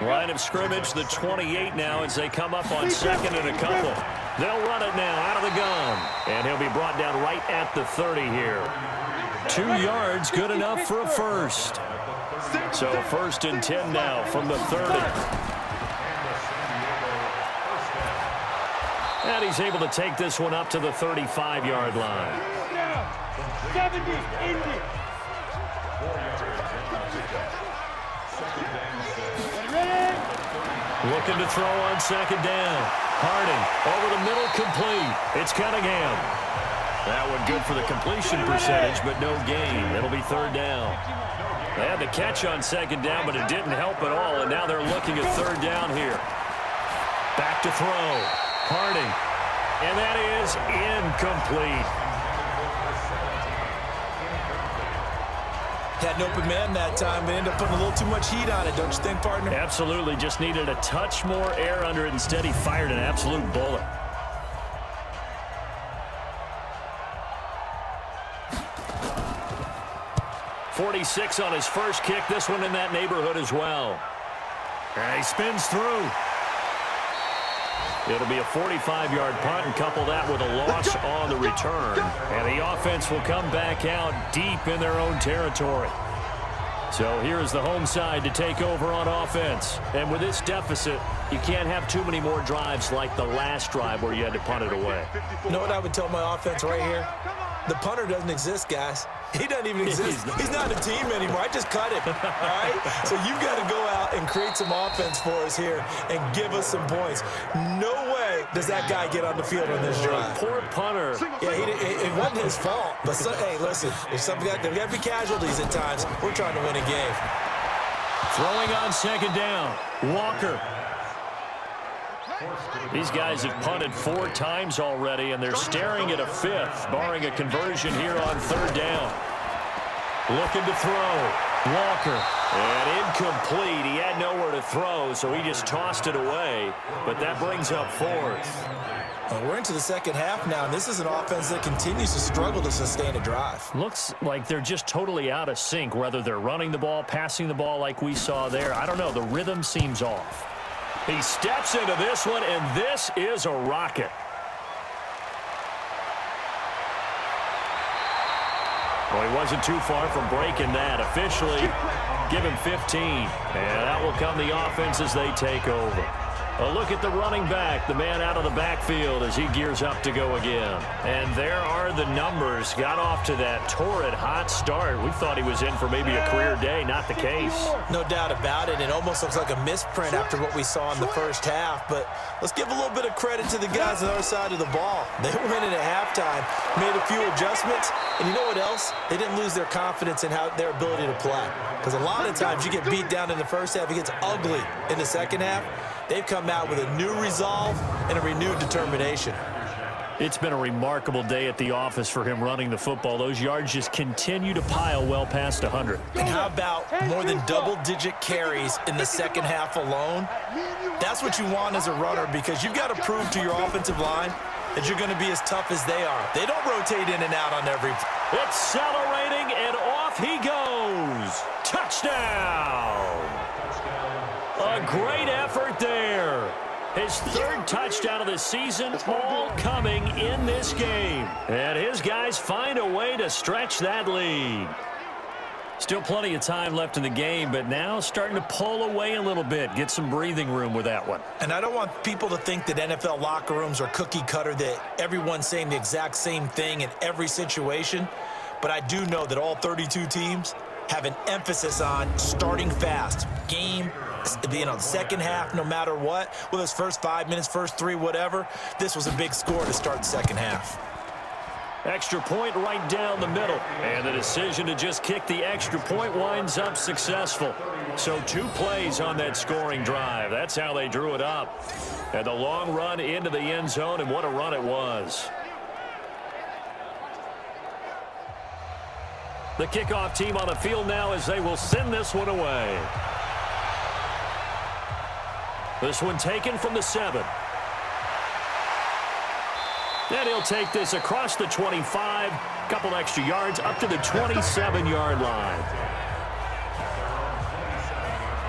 Line of scrimmage, the 28 now as they come up on 2nd and a couple. They'll run it now out of the gun. And he'll be brought down right at the 30 here. 2 yards, good enough for a first. So 1st and 10 now from the 30. And he's able to take this one up to the 35-yard line. 70, Indy. Looking to throw on 2nd down. Harding over the middle, complete. It's Cunningham. That one good for the completion percentage, but no gain. It'll be 3rd down. They had the catch on 2nd down, but it didn't help at all, and now they're looking at 3rd down here. Back to throw. Harding. And that is incomplete. Had an open man that time, but ended up putting a little too much heat on it, don't you think, partner? Absolutely. Just needed a touch more air under it. Instead, he fired an absolute bullet. .46 on his first kick. This one in that neighborhood as well. And he spins through. It'll be a 45-yard punt, and couple that with a loss on the return. And the offense will come back out deep in their own territory. So here's the home side to take over on offense. And with this deficit, you can't have too many more drives like the last drive where you had to punt it away. You know what I would tell my offense right here? The punter doesn't exist, guys. He doesn't even exist. He's not a team anymore. I just cut him, all right? So you've got to go out and create some offense for us here and give us some points. No way does that guy get on the field on this drive. Poor punter. Yeah, it wasn't his fault. But, hey, listen, there's got to be casualties at times. We're trying to win a game. Throwing on 2nd down. Walker. These guys have punted 4 times already, and they're staring at a 5th, barring a conversion here on 3rd down. Looking to throw. Walker. And incomplete. He had nowhere to throw, so he just tossed it away. But that brings up 4th. We're into the second half now, and this is an offense that continues to struggle to sustain a drive. Looks like they're just totally out of sync, whether they're running the ball, passing the ball like we saw there. I don't know. The rhythm seems off. He steps into this one, and this is a rocket. Well, he wasn't too far from breaking that. Officially, give him 15. And that will come the offense as they take over. A look at the running back, the man out of the backfield as he gears up to go again. And there are the numbers. Got off to that torrid hot start. We thought he was in for maybe a career day. Not the case. No doubt about it. It almost looks like a misprint after what we saw in the first half. But let's give a little bit of credit to the guys on the other side of the ball. They were in at halftime, made a few adjustments. And you know what else? They didn't lose their confidence in their ability to play. Because a lot of times you get beat down in the first half. It gets ugly in the second half. They've come out with a new resolve and a renewed determination. It's been a remarkable day at the office for him running the football. Those yards just continue to pile well past 100. And how about more than double-digit carries in the second half alone? That's what you want as a runner, because you've got to prove to your offensive line that you're going to be as tough as they are. They don't rotate in and out on every. Accelerating, and off he goes. Touchdown! A great effort there. His 3rd touchdown of the season, all coming in this game. And his guys find a way to stretch that lead. Still plenty of time left in the game, but now starting to pull away a little bit. Get some breathing room with that one. And I don't want people to think that NFL locker rooms are cookie cutter, that everyone's saying the exact same thing in every situation. But I do know that all 32 teams have an emphasis on starting fast. Game, second half, no matter what. Whether it's first 5 minutes, first 3, whatever. This was a big score to start the second half. Extra point right down the middle. And the decision to just kick the extra point winds up successful. So 2 plays on that scoring drive. That's how they drew it up. And the long run into the end zone, and what a run it was. The kickoff team on the field now as they will send this one away. This one taken from the 7. And he'll take this across the 25, couple extra yards up to the 27-yard line.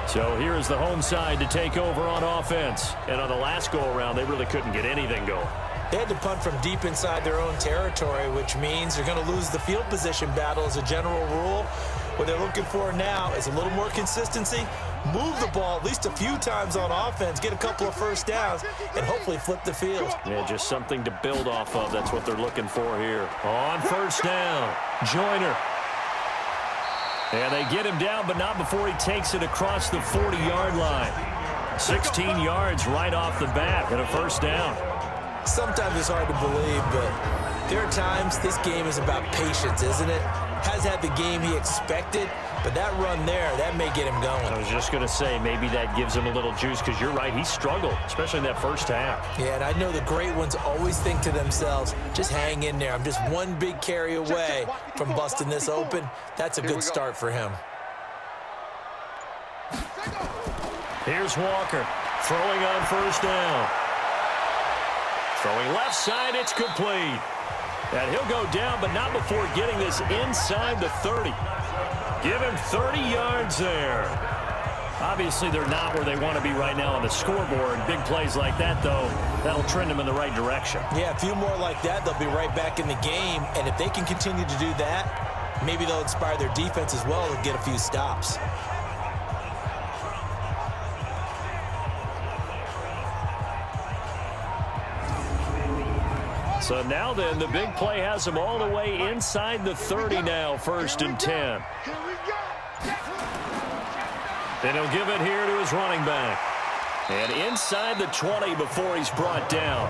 So here's the home side to take over on offense. And on the last go-around, they really couldn't get anything going. They had to punt from deep inside their own territory, which means they're going to lose the field position battle as a general rule. What they're looking for now is a little more consistency, move the ball at least a few times on offense, get a couple of first downs, and hopefully flip the field. Yeah, just something to build off of. That's what they're looking for here. On first down, Joyner. And they get him down, but not before he takes it across the 40-yard line. 16 yards right off the bat and a first down. Sometimes it's hard to believe, but there are times this game is about patience, isn't it? Has had the game he expected, but that run there, that may get him going. I was just going to say, maybe that gives him a little juice, because you're right, he struggled, especially in that first half. Yeah, and I know the great ones always think to themselves, just hang in there. I'm just one big carry away from busting this open. That's a good start for him. Here's Walker, throwing on first down. Throwing left side, it's complete. And he'll go down, but not before getting this inside the 30. Give him 30 yards there. Obviously, they're not where they want to be right now on the scoreboard. Big plays like that, though, that'll trend them in the right direction. Yeah, a few more like that, they'll be right back in the game. And if they can continue to do that, maybe they'll inspire their defense as well and get a few stops. So now then, the big play has him all the way inside the 30 now, 1st and 10. Then he'll give it here to his running back. And inside the 20 before he's brought down.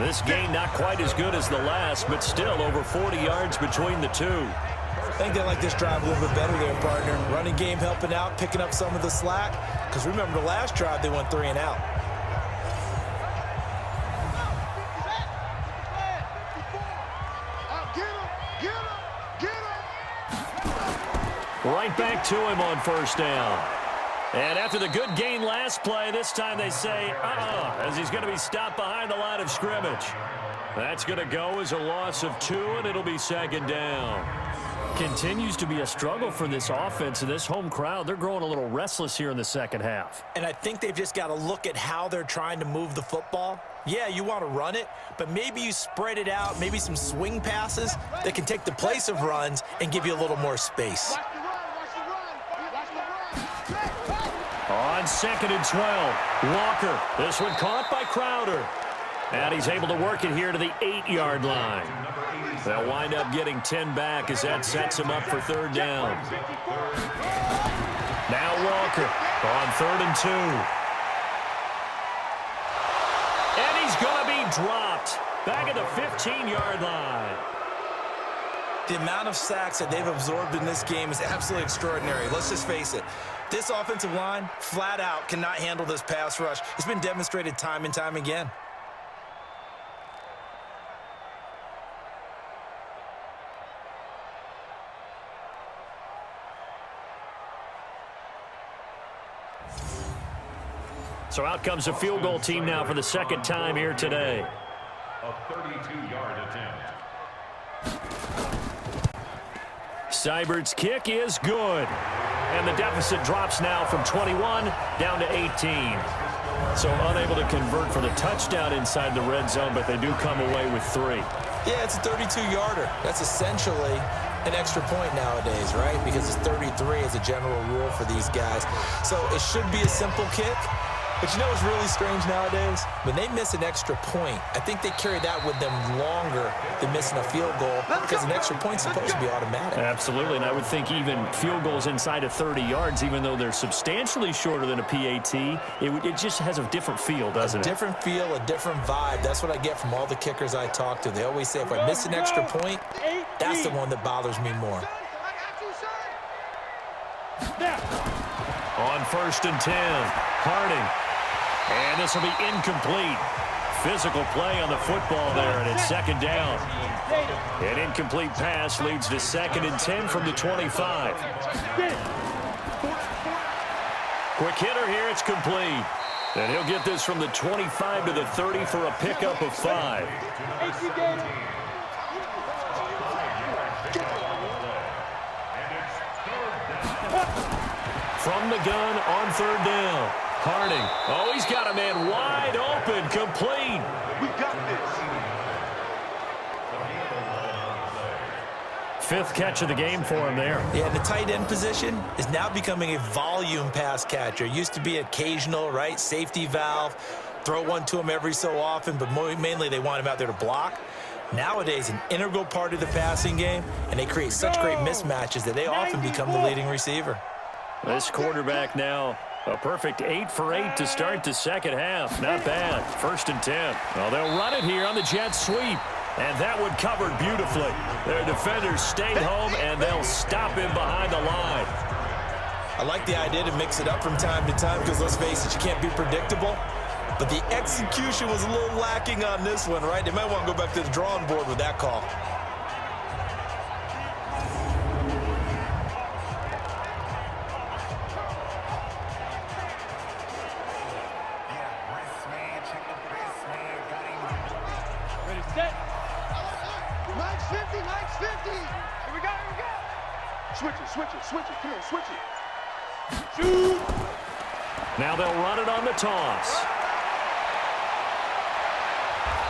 This gain not quite as good as the last, but still over 40 yards between the two. I think they like this drive a little bit better there, partner. Running game helping out, picking up some of the slack. Because remember, the last drive, they went 3 and out. Right back to him on first down. And after the good gain last play, this time they say, as he's going to be stopped behind the line of scrimmage. That's going to go as a loss of 2, and it'll be 2nd down. Continues to be a struggle for this offense and this home crowd. They're growing a little restless here in the second half. And I think they've just got to look at how they're trying to move the football. Yeah, you want to run it, but maybe you spread it out, maybe some swing passes that can take the place of runs and give you a little more space. On 2nd and 12, Walker. This one caught by Crowder. And he's able to work it here to the 8-yard line. They'll wind up getting 10 back as that sets him up for 3rd down. Now Walker on 3rd and 2. And he's going to be dropped back at the 15-yard line. The amount of sacks that they've absorbed in this game is absolutely extraordinary. Let's just face it. This offensive line, flat out, cannot handle this pass rush. It's been demonstrated time and time again. So out comes a field goal team now for the 2nd time here today. A 32-yard attempt. Seibert's kick is good. And the deficit drops now from 21 down to 18. So unable to convert for the touchdown inside the red zone, but they do come away with 3. Yeah, it's a 32-yarder. That's essentially an extra point nowadays, right? Because it's 33 as a general rule for these guys. So it should be a simple kick. But you know what's really strange nowadays? When they miss an extra point, I think they carry that with them longer than missing a field goal because an extra point's supposed to be automatic. Absolutely, and I would think even field goals inside of 30 yards, even though they're substantially shorter than a PAT, it just has a different feel, doesn't it? A different feel, a different vibe. That's what I get from all the kickers I talk to. They always say if I miss an extra point, that's the one that bothers me more. On 1st and 10, Harding. And this will be incomplete. Physical play on the football there, and it's 2nd down. An incomplete pass leads to 2nd and 10 from the 25. Quick hitter here, it's complete. And he'll get this from the 25 to the 30 for a pickup of 5. From the gun on 3rd down. Harding. Oh, he's got a man wide open, complete. We got this. Fifth catch of the game for him there. Yeah, the tight end position is now becoming a volume pass catcher. Used to be occasional, right? Safety valve. Throw one to him every so often, but mainly they want him out there to block. Nowadays, an integral part of the passing game, and they create such great mismatches that they often become the leading receiver. This quarterback now a perfect 8 for 8 to start the second half. Not bad. 1st and 10. Well, they'll run it here on the jet sweep. And that one covered beautifully. Their defenders stayed home, and they'll stop him behind the line. I like the idea to mix it up from time to time because, let's face it, you can't be predictable. But the execution was a little lacking on this one, right? They might want to go back to the drawing board with that call. Ready, set. Max 50, Max 50. Here we go, here we go. Switch it, switch it, switch it. Come on, switch it. Shoot. Now they'll run it on the toss.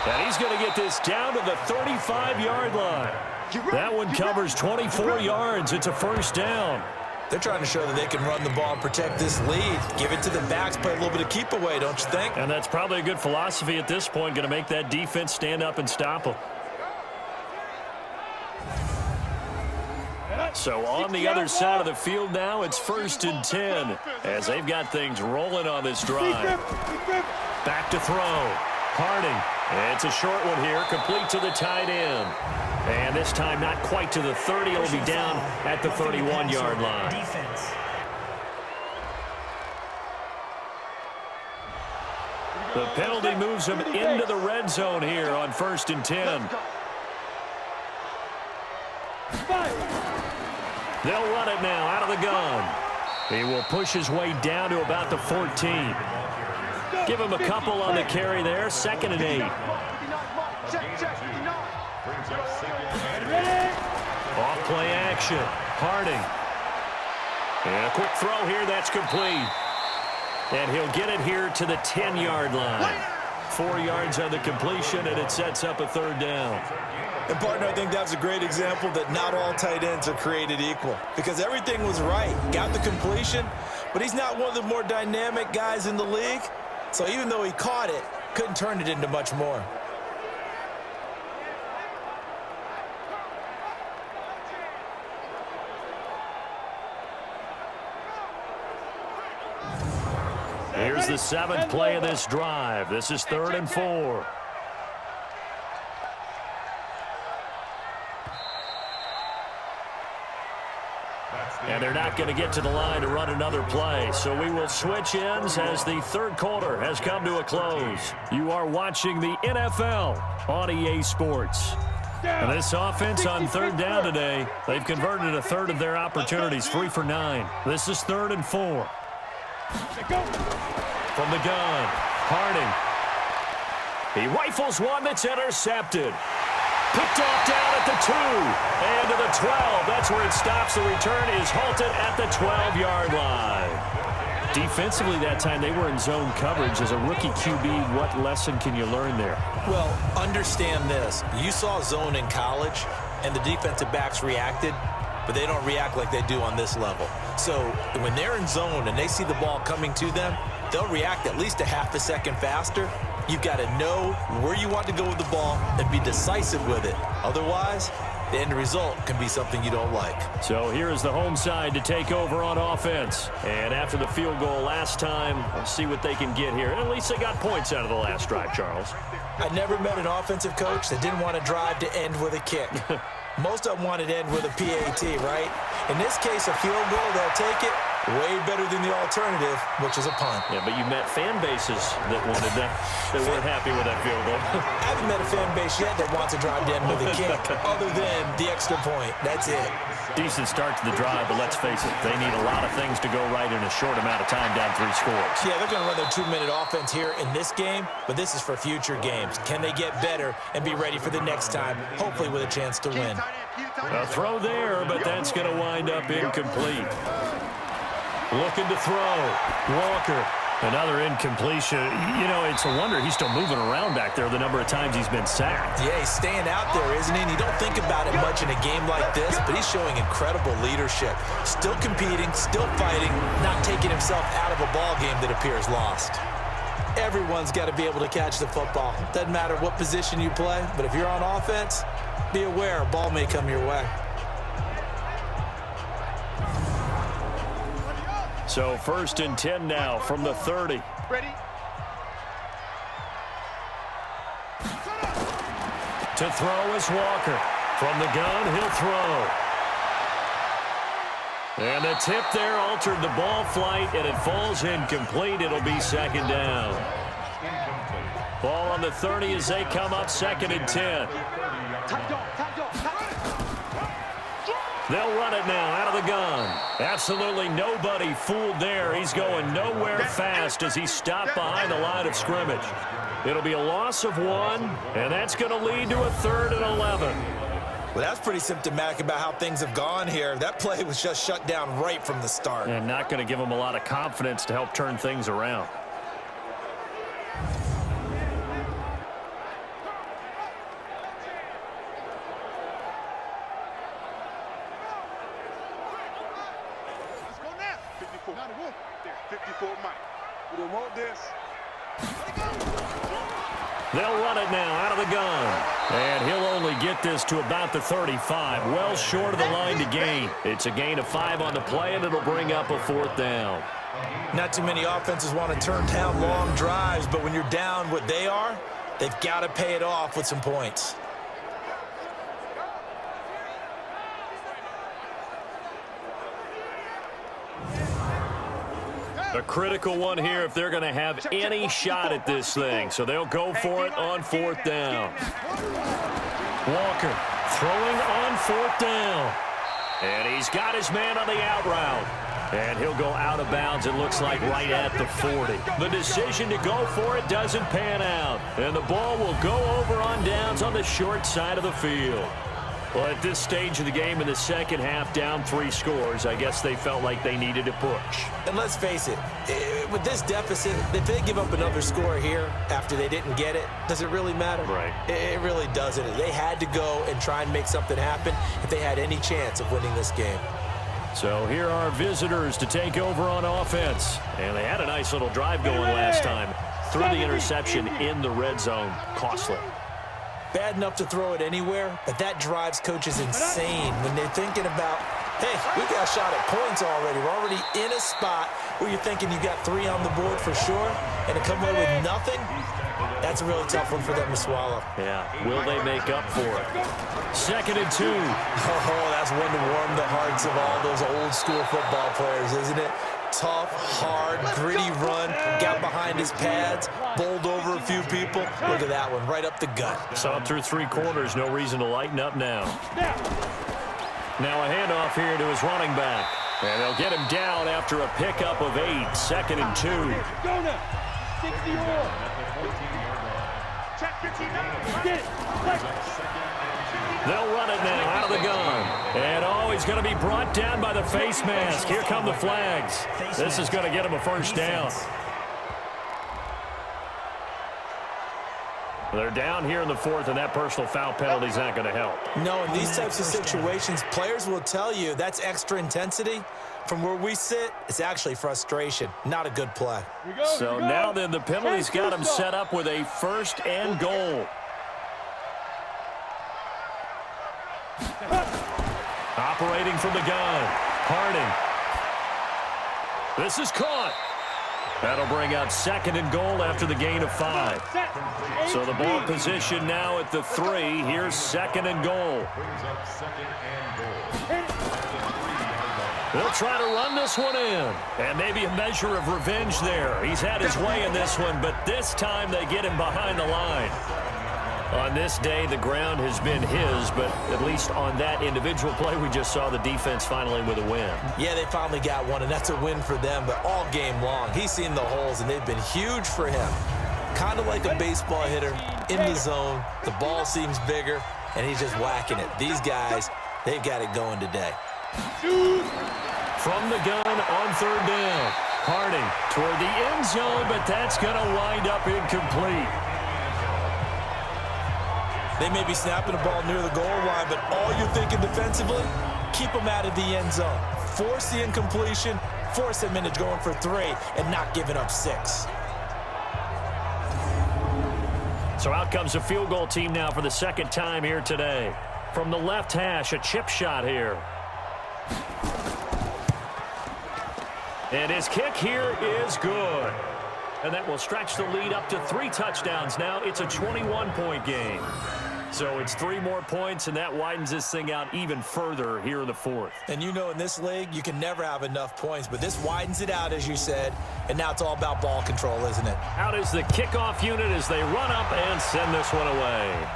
And he's going to get this down to the 35-yard line. That one covers 24 yards. It's a 1st down. They're trying to show that they can run the ball and protect this lead. Give it to the backs, play a little bit of keep away, don't you think? And that's probably a good philosophy at this point, going to make that defense stand up and stop them. So on the other side of the field now, it's 1st and 10 as they've got things rolling on this drive. Back to throw. Harding. It's a short one here, complete to the tight end. And this time not quite to the 30. It'll be down at the 31-yard line. Defense. The penalty moves him into the red zone here on 1st and 10. They'll run it now out of the gun. He will push his way down to about the 14. Give him a couple on the carry there. 2nd and 8. Off play action. Harding. And a quick throw here. That's complete. And he'll get it here to the 10-yard line. 4 yards on the completion, and it sets up a 3rd down. And, partner, I think that's a great example that not all tight ends are created equal. Because everything was right. Got the completion, but he's not one of the more dynamic guys in the league. So even though he caught it, couldn't turn it into much more. Here's the 7th play of this drive. This is 3rd and 4. And they're not going to get to the line to run another play. So we will switch ends as the 3rd quarter has come to a close. You are watching the NFL on EA Sports. And this offense on 3rd down today, they've converted a 1/3 of their opportunities, 3 for 9. This is 3rd and 4. From the gun, Harding. He rifles one that's intercepted. Picked off down at the 2 and to the 12. That's where it stops. The return is halted at the 12-yard line. Defensively that time, they were in zone coverage. As a rookie QB, what lesson can you learn there? Well, understand this. You saw zone in college, and the defensive backs reacted, but they don't react like they do on this level. So when they're in zone and they see the ball coming to them, they'll react at least a half a second faster. You've got to know where you want to go with the ball and be decisive with it. Otherwise, the end result can be something you don't like. So here is the home side to take over on offense. And after the field goal last time, we'll see what they can get here. At least they got points out of the last drive, Charles. I never met an offensive coach that didn't want to drive to end with a kick. Most of them wanted to end with a PAT, right? In this case, a field goal, they'll take it. Way better than the alternative, which is a punt. Yeah, but you met fan bases that wanted that, that weren't happy with that field goal. I haven't met a fan base yet that wants to drive to end with a kick, other than the extra point. That's it. Decent start to the drive, but let's face it, they need a lot of things to go right in a short amount of time, down 3 scores. Yeah, they're going to run their 2-minute offense here in this game, but this is for future games. Can they get better and be ready for the next time, hopefully with a chance to win? A throw there, but that's going to wind up incomplete. Looking to throw. Walker Another incompletion. You know, it's a wonder he's still moving around back there the number of times he's been sacked. Yeah, he's staying out there, isn't he? And you don't think about it much in a game like this, but he's showing incredible leadership. Still competing, still fighting, not taking himself out of a ball game that appears lost. Everyone's got to be able to catch the football. Doesn't matter what position you play, but if you're on offense, be aware a ball may come your way. So 1st and 10 now from the 30. Ready? To throw is Walker. From the gun, he'll throw. And the tip there altered the ball flight, and it falls incomplete. It'll be 2nd down. Ball on the 30 as they come up 2nd and 10. They'll run it now out of the gun. Absolutely nobody fooled there. He's going nowhere fast as he's stopped behind the line of scrimmage. It'll be a loss of 1, and that's going to lead to a 3rd and 11. Well, that's pretty symptomatic about how things have gone here. That play was just shut down right from the start. And not going to give him a lot of confidence to help turn things around. Let's go now. 54. 54, Mike. We don't want this. They'll run it now out of the gun. And he'll only get this to about the 35. Well short of the line to gain. It's a gain of 5 on the play, and it'll bring up a 4th down. Not too many offenses want to turn down long drives, but when you're down what they are, they've got to pay it off with some points. A critical one here if they're going to have any shot at this thing. So they'll go for it on 4th down. Walker throwing on 4th down. And he's got his man on the out route. And he'll go out of bounds, it looks like, right at the 40. The decision to go for it doesn't pan out. And the ball will go over on downs on the short side of the field. Well, at this stage of the game in the second half, down 3 scores, I guess they felt like they needed to push. And let's face it, with this deficit, if they give up another score here after they didn't get it, does it really matter? Right. It really doesn't. They had to go and try and make something happen if they had any chance of winning this game. So here are visitors to take over on offense. And they had a nice little drive going last time. Threw the interception in the red zone. Costly. Bad enough to throw it anywhere, but that drives coaches insane when they're thinking about, hey, we got a shot at points already. We're already in a spot where you're thinking you got 3 on the board for sure, and to come away with nothing, that's a really tough one for them to swallow. Yeah, will they make up for it? 2nd and 2. Oh, that's one to warm the hearts of all those old school football players, isn't it? Tough, hard, gritty run, got behind his pads, bowled over a few people. Look at that one, right up the gut. Saw it through 3 quarters, no reason to lighten up now. Now a handoff here to his running back. And they'll get him down after a pickup of 8, 2nd and 2. Go now. 60-yard. Check 59. Get it. They'll run it now out of the gun. And, oh, he's going to be brought down by the face mask. Here come the flags. This is going to get him a 1st down. They're down here in the 4th, and that personal foul penalty is not going to help. No, in these types of situations, players will tell you that's extra intensity. From where we sit, it's actually frustration. Not a good play. So now then the penalty's got him set up with a 1st and goal. Operating from the gun. Harding. This is caught. That'll bring up 2nd and goal after the gain of 5. So the ball position now at the 3. Here's 2nd and goal. They'll try to run this one in. And maybe a measure of revenge there. He's had his way in this one, but this time they get him behind the line. On this day, the ground has been his, but at least on that individual play, we just saw the defense finally with a win. Yeah, they finally got one, and that's a win for them, but all game long, he's seen the holes, and they've been huge for him. Kind of like a baseball hitter in the zone. The ball seems bigger, and he's just whacking it. These guys, they've got it going today. From the gun on 3rd down. Harding toward the end zone, but that's going to wind up incomplete. They may be snapping the ball near the goal line, but all you're thinking defensively, keep them out of the end zone. Force the incompletion, force them into going for 3, and not giving up 6. So out comes a field goal team now for the second time here today. From the left hash, a chip shot here. And his kick here is good. And that will stretch the lead up to 3 touchdowns now. It's a 21-point game. So it's 3 more points, and that widens this thing out even further here in the 4th. And you know in this league, you can never have enough points, but this widens it out, as you said, and now it's all about ball control, isn't it? Out is the kickoff unit as they run up and send this one away.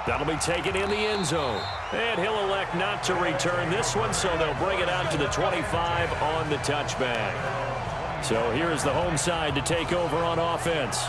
That'll be taken in the end zone. And he'll elect not to return this one, so they'll bring it out to the 25 on the touchback. So here's the home side to take over on offense.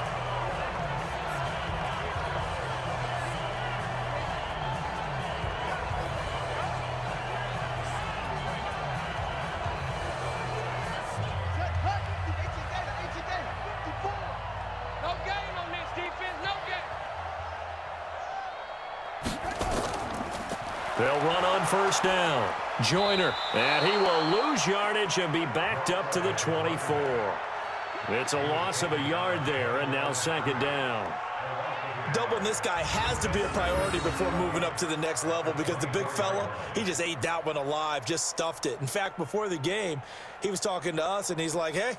They'll run on first down. Joyner, and he will lose yardage and be backed up to the 24. It's a loss of a yard there, and now second down. Doubling this guy has to be a priority before moving up to the next level because the big fella, he just ate that one alive, just stuffed it. In fact, before the game, he was talking to us, and he's like, hey,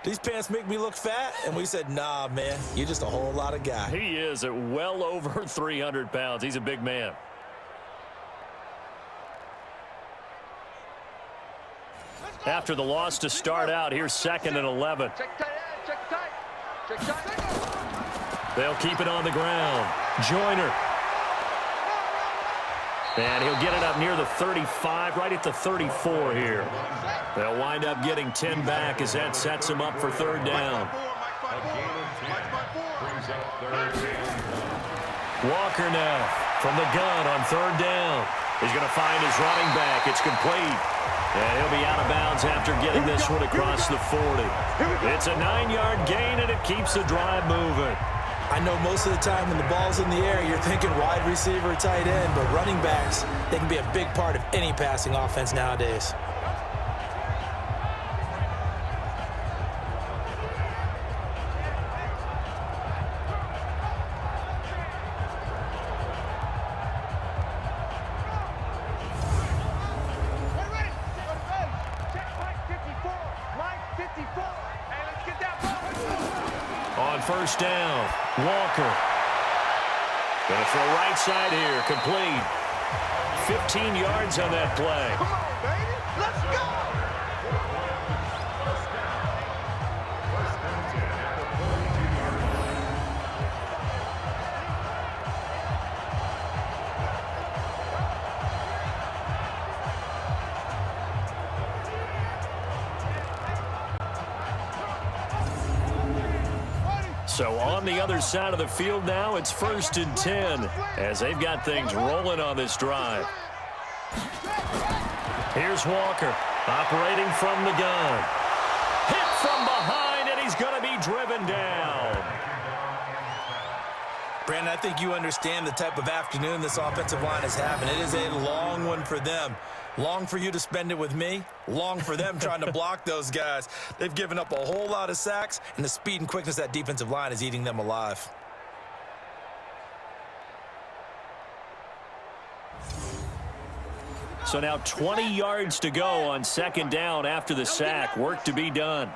these pants make me look fat? And we said, nah, man, you're just a whole lot of guy. He is at well over 300 pounds. He's a big man. After the loss to start out, here's 2nd and 11. They'll keep it on the ground. Joyner. And he'll get it up near the 35, right at the 34 here. They'll wind up getting 10 back as that sets them up for third down. Walker now from the gun on third down. He's going to find his running back. It's complete. And he'll be out of bounds after getting this one across the 40. It's a 9-yard gain, and it keeps the drive moving. I know most of the time when the ball's in the air, you're thinking wide receiver, tight end, but running backs, they can be a big part of any passing offense nowadays. First down, Walker. Gonna throw right side here, complete. 15 yards on that play. Come on, baby, let's go! So on the other side of the field now, it's 1st and 10 as they've got things rolling on this drive. Here's Walker operating from the gun. Hit from behind, and he's going to be driven down. Brandon, I think you understand the type of afternoon this offensive line is having. It is a long one for them. Long for you to spend it with me. Long for them trying to block those guys. They've given up a whole lot of sacks, and the speed and quickness of that defensive line is eating them alive. So now 20 yards to go on second down after the sack. Work to be done.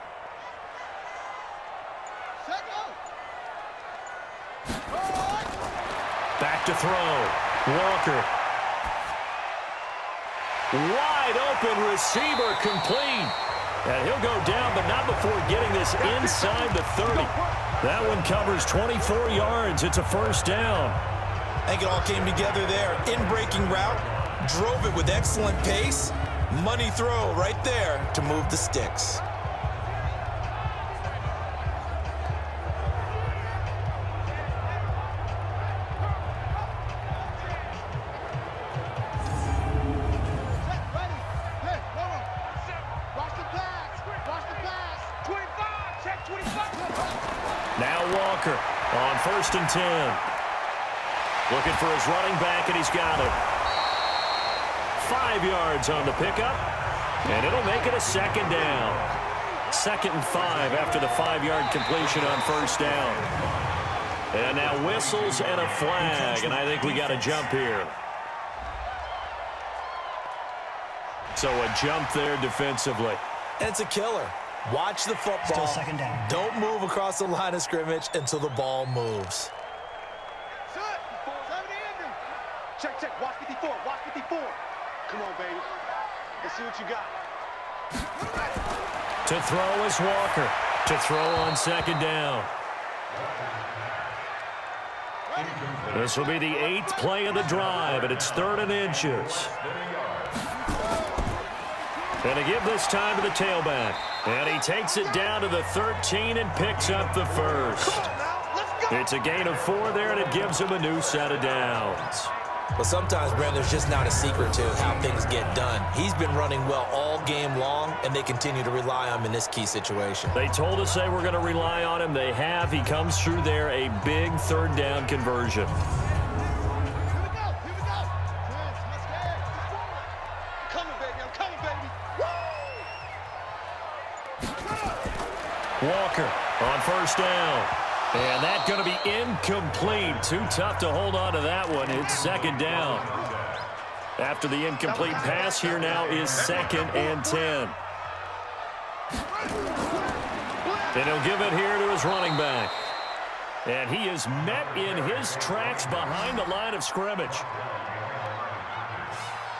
Back to throw. Walker. Wide open receiver, complete. And he'll go down, but not before getting this inside the 30. That one covers 24 yards. It's a first down. I think it all came together there. In-breaking route, drove it with excellent pace. Money throw right there to move the sticks. Watch the pass. 1st and 10. Looking for his running back, and he's got it. 5 yards on the pickup, and it'll make it a 2nd down. 2nd and 5 after the 5-yard completion on 1st down. And now whistles and a flag, and I think we got a jump here. So a jump there defensively. And it's a killer. Watch the football. Still 2nd down. Don't move across the line of scrimmage until the ball moves. Check, check. Watch 54. Watch 54. Come on, baby. Let's see what you got. To throw is Walker. To throw on 2nd down. This will be the 8th play of the drive, and it's 3rd and inches. And to give this time to the tailback. And he takes it down to the 13 and picks up the 1st. It's a gain of 4 there, and it gives him a new set of downs. But sometimes, Brent, there's just not a secret to how things get done. He's been running well all game long, and they continue to rely on him in this key situation. They told us they were going to rely on him. They have. He comes through there, a big 3rd down conversion. Here we go. Here we go. I'm coming, baby. I'm coming, baby. Woo! Walker on 1st down. And that's going to be incomplete. Too tough to hold on to that one. It's 2nd down. After the incomplete pass, here now is 2nd and 10. And he'll give it here to his running back. And he is met in his tracks behind the line of scrimmage.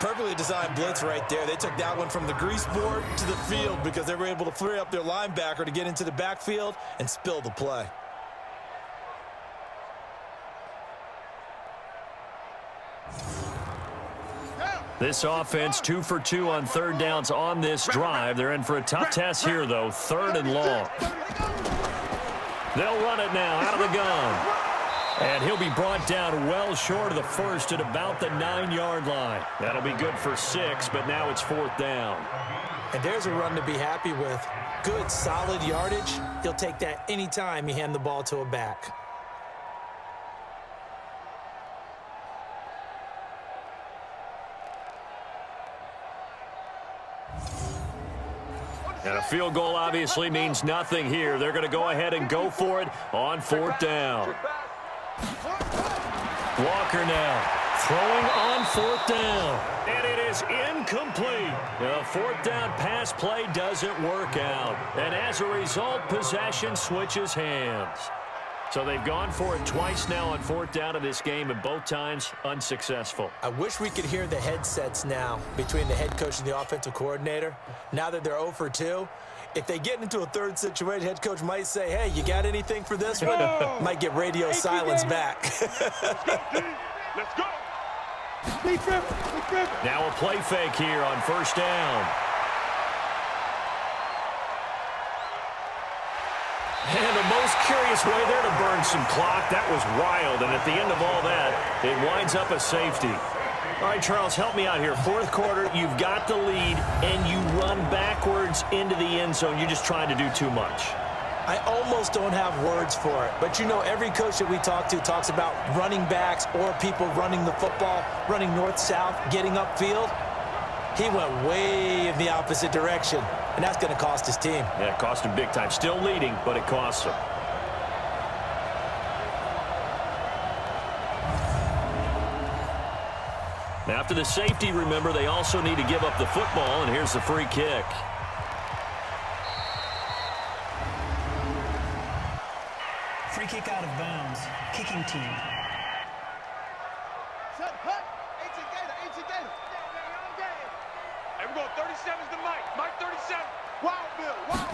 Perfectly designed blitz right there. They took that one from the grease board to the field because they were able to free up their linebacker to get into the backfield and spill the play. This offense 2 for 2 on 3rd downs on this drive. They're in for a tough test here, though. 3rd and long. They'll run it now out of the gun. And he'll be brought down well short of the 1st at about the 9-yard line. That'll be good for 6, but now it's 4th down. And there's a run to be happy with. Good, solid yardage. He'll take that anytime you hand the ball to a back. And a field goal obviously means nothing here. They're going to go ahead and go for it on 4th down. Walker now throwing on 4th down. And it is incomplete. The 4th down pass play doesn't work out. And as a result, possession switches hands. So they've gone for it twice now on 4th down in this game, and both times unsuccessful. I wish we could hear the headsets now between the head coach and the offensive coordinator. Now that they're 0 for 2, if they get into a 3rd situation, head coach might say, hey, you got anything for this one? Might get radio silence back. Let's go. Now a play fake here on 1st down. And the most curious way there to burn some clock. That was wild, and at the end of all that, it winds up a safety. All right, Charles, help me out here. 4th quarter, you've got the lead, and you run backwards into the end zone. You're just trying to do too much. I almost don't have words for it. But, you know, every coach that we talk to talks about running backs or people running the football, running north-south, getting upfield. He went way in the opposite direction, and that's going to cost his team. Yeah, it cost him big time. Still leading, but it costs him. Now, after the safety, remember, they also need to give up the football, and here's the free kick. Free kick out of bounds. Kicking team. Set, hut. 18 Gator, 18 Gator. Hey, we're going 37's to Mike. Mike 37. Wild Bill, Wild.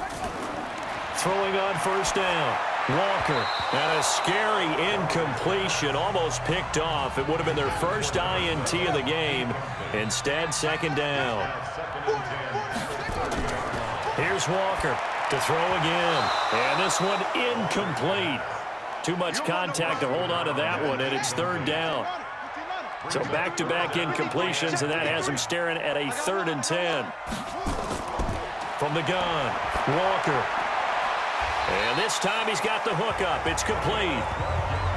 Throwing on 1st down. Walker, and a scary incompletion, almost picked off. It would have been their first INT of the game. Instead, 2nd down. Here's Walker to throw again. And this one incomplete. Too much contact to hold on to that one, and it's 3rd down. So back-to-back incompletions, and that has him staring at a 3rd and 10. From the gun, Walker. And this time he's got the hook up. It's complete.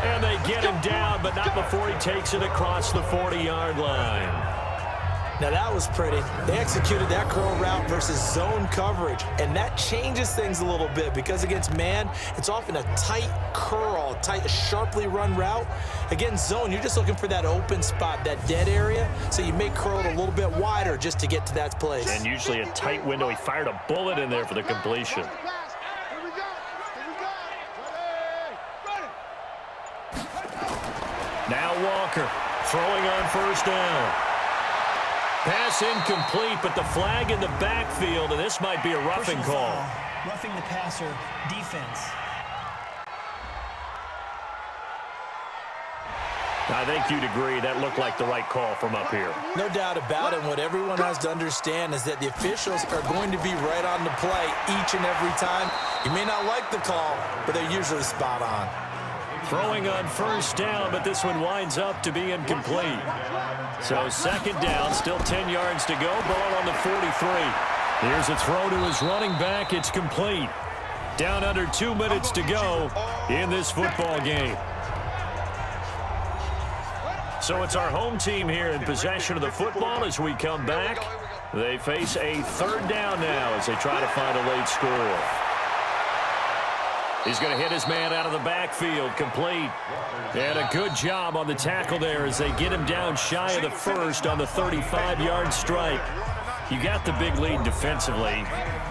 And they get him down, but not before he takes it across the 40-yard line. Now that was pretty. They executed that curl route versus zone coverage, and that changes things a little bit because against man, it's often a tight curl, tight, sharply run route. Against zone, you're just looking for that open spot, that dead area, so you make curl it a little bit wider just to get to that place. And usually a tight window. He fired a bullet in there for the completion. Now Walker throwing on first down. Pass incomplete, but the flag in the backfield, and this might be a roughing call. Roughing the passer, defense. I think you'd agree that looked like the right call from up here. No doubt about it. What everyone has to understand is that the officials are going to be right on the play each and every time. You may not like the call, but they're usually spot on. Throwing on first down, but this one winds up to be incomplete. So second down, still 10 yards to go. Ball on the 43. Here's a throw to his running back. It's complete. Down under 2 minutes to go in this football game. So it's our home team here in possession of the football as we come back. They face a third down now as they try to find a late score. He's going to hit his man out of the backfield, complete. And a good job on the tackle there as they get him down shy of the first on the 35-yard strike. You got the big lead defensively.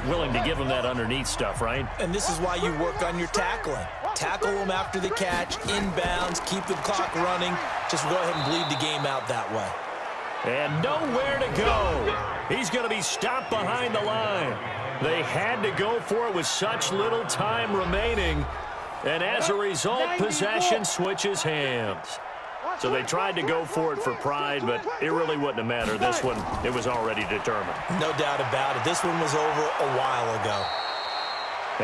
Willing to give him that underneath stuff, right? And this is why you work on your tackling. Tackle them after the catch, inbounds, keep the clock running. Just go ahead and bleed the game out that way. And nowhere to go. He's going to be stopped behind the line. They had to go for it with such little time remaining. And as a result, possession switches hands. So they tried to go for it for pride, but it really wouldn't have mattered. This one, it was already determined. No doubt about it. This one was over a while ago.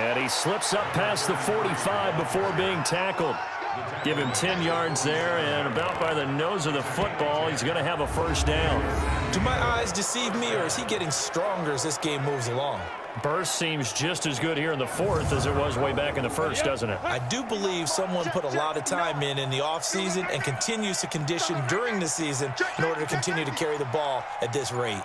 And he slips up past the 45 before being tackled. Give him 10 yards there, and about by the nose of the football, he's going to have a first down. Do my eyes deceive me, or is he getting stronger as this game moves along? Burst seems just as good here in the fourth as it was way back in the first, doesn't it? I do believe someone put a lot of time in the offseason and continues to condition during the season in order to continue to carry the ball at this rate.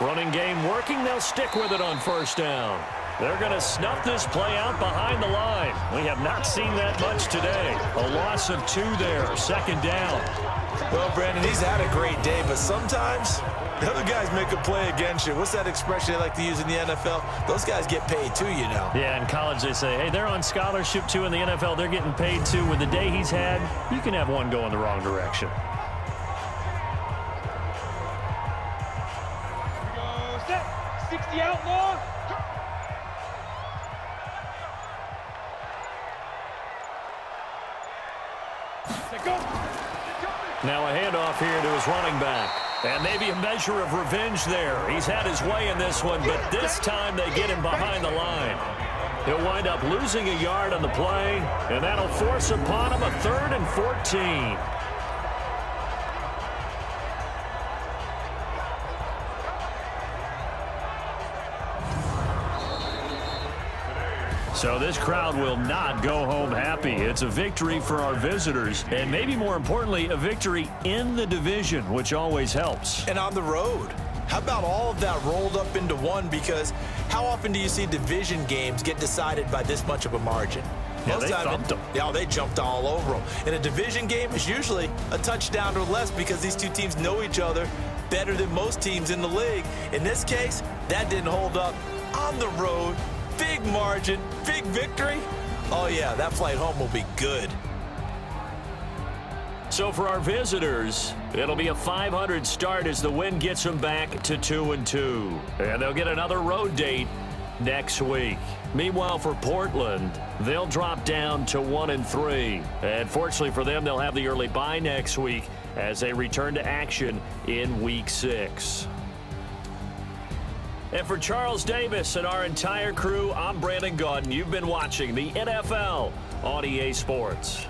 Running game working. They'll stick with it on first down. They're going to snuff this play out behind the line. We have not seen that much today. A loss of 2 there, second down. Well, Brandon, he's had a great day, but sometimes the other guys make a play against you. What's that expression they like to use in the NFL? Those guys get paid too, you know. Yeah, in college they say, hey, they're on scholarship too. In the NFL, they're getting paid too. With the day he's had, you can have one go in the wrong direction. Go, set, 60 outlaw. Now a handoff here to his running back. And maybe a measure of revenge there. He's had his way in this one, but this time they get him behind the line. He'll wind up losing a yard on the play, and that'll force upon him a 3rd and 14. So this crowd will not go home happy. It's a victory for our visitors, and maybe more importantly, a victory in the division, which always helps. And on the road. How about all of that rolled up into one? Because how often do you see division games get decided by this much of a margin? Yeah, they thumped them. Yeah, they jumped all over them. In a division game, it's usually a touchdown or less because these two teams know each other better than most teams in the league. In this case, that didn't hold up. On the road, big margin, big victory. Oh, yeah, that flight home will be good. So for our visitors, it'll be a .500 start as the win gets them back to 2-2. And they'll get another road date next week. Meanwhile, for Portland, they'll drop down to 1-3. And fortunately for them, they'll have the early bye next week as they return to action in Week 6. And for Charles Davis and our entire crew, I'm Brandon Gaudin. You've been watching the NFL on EA Sports.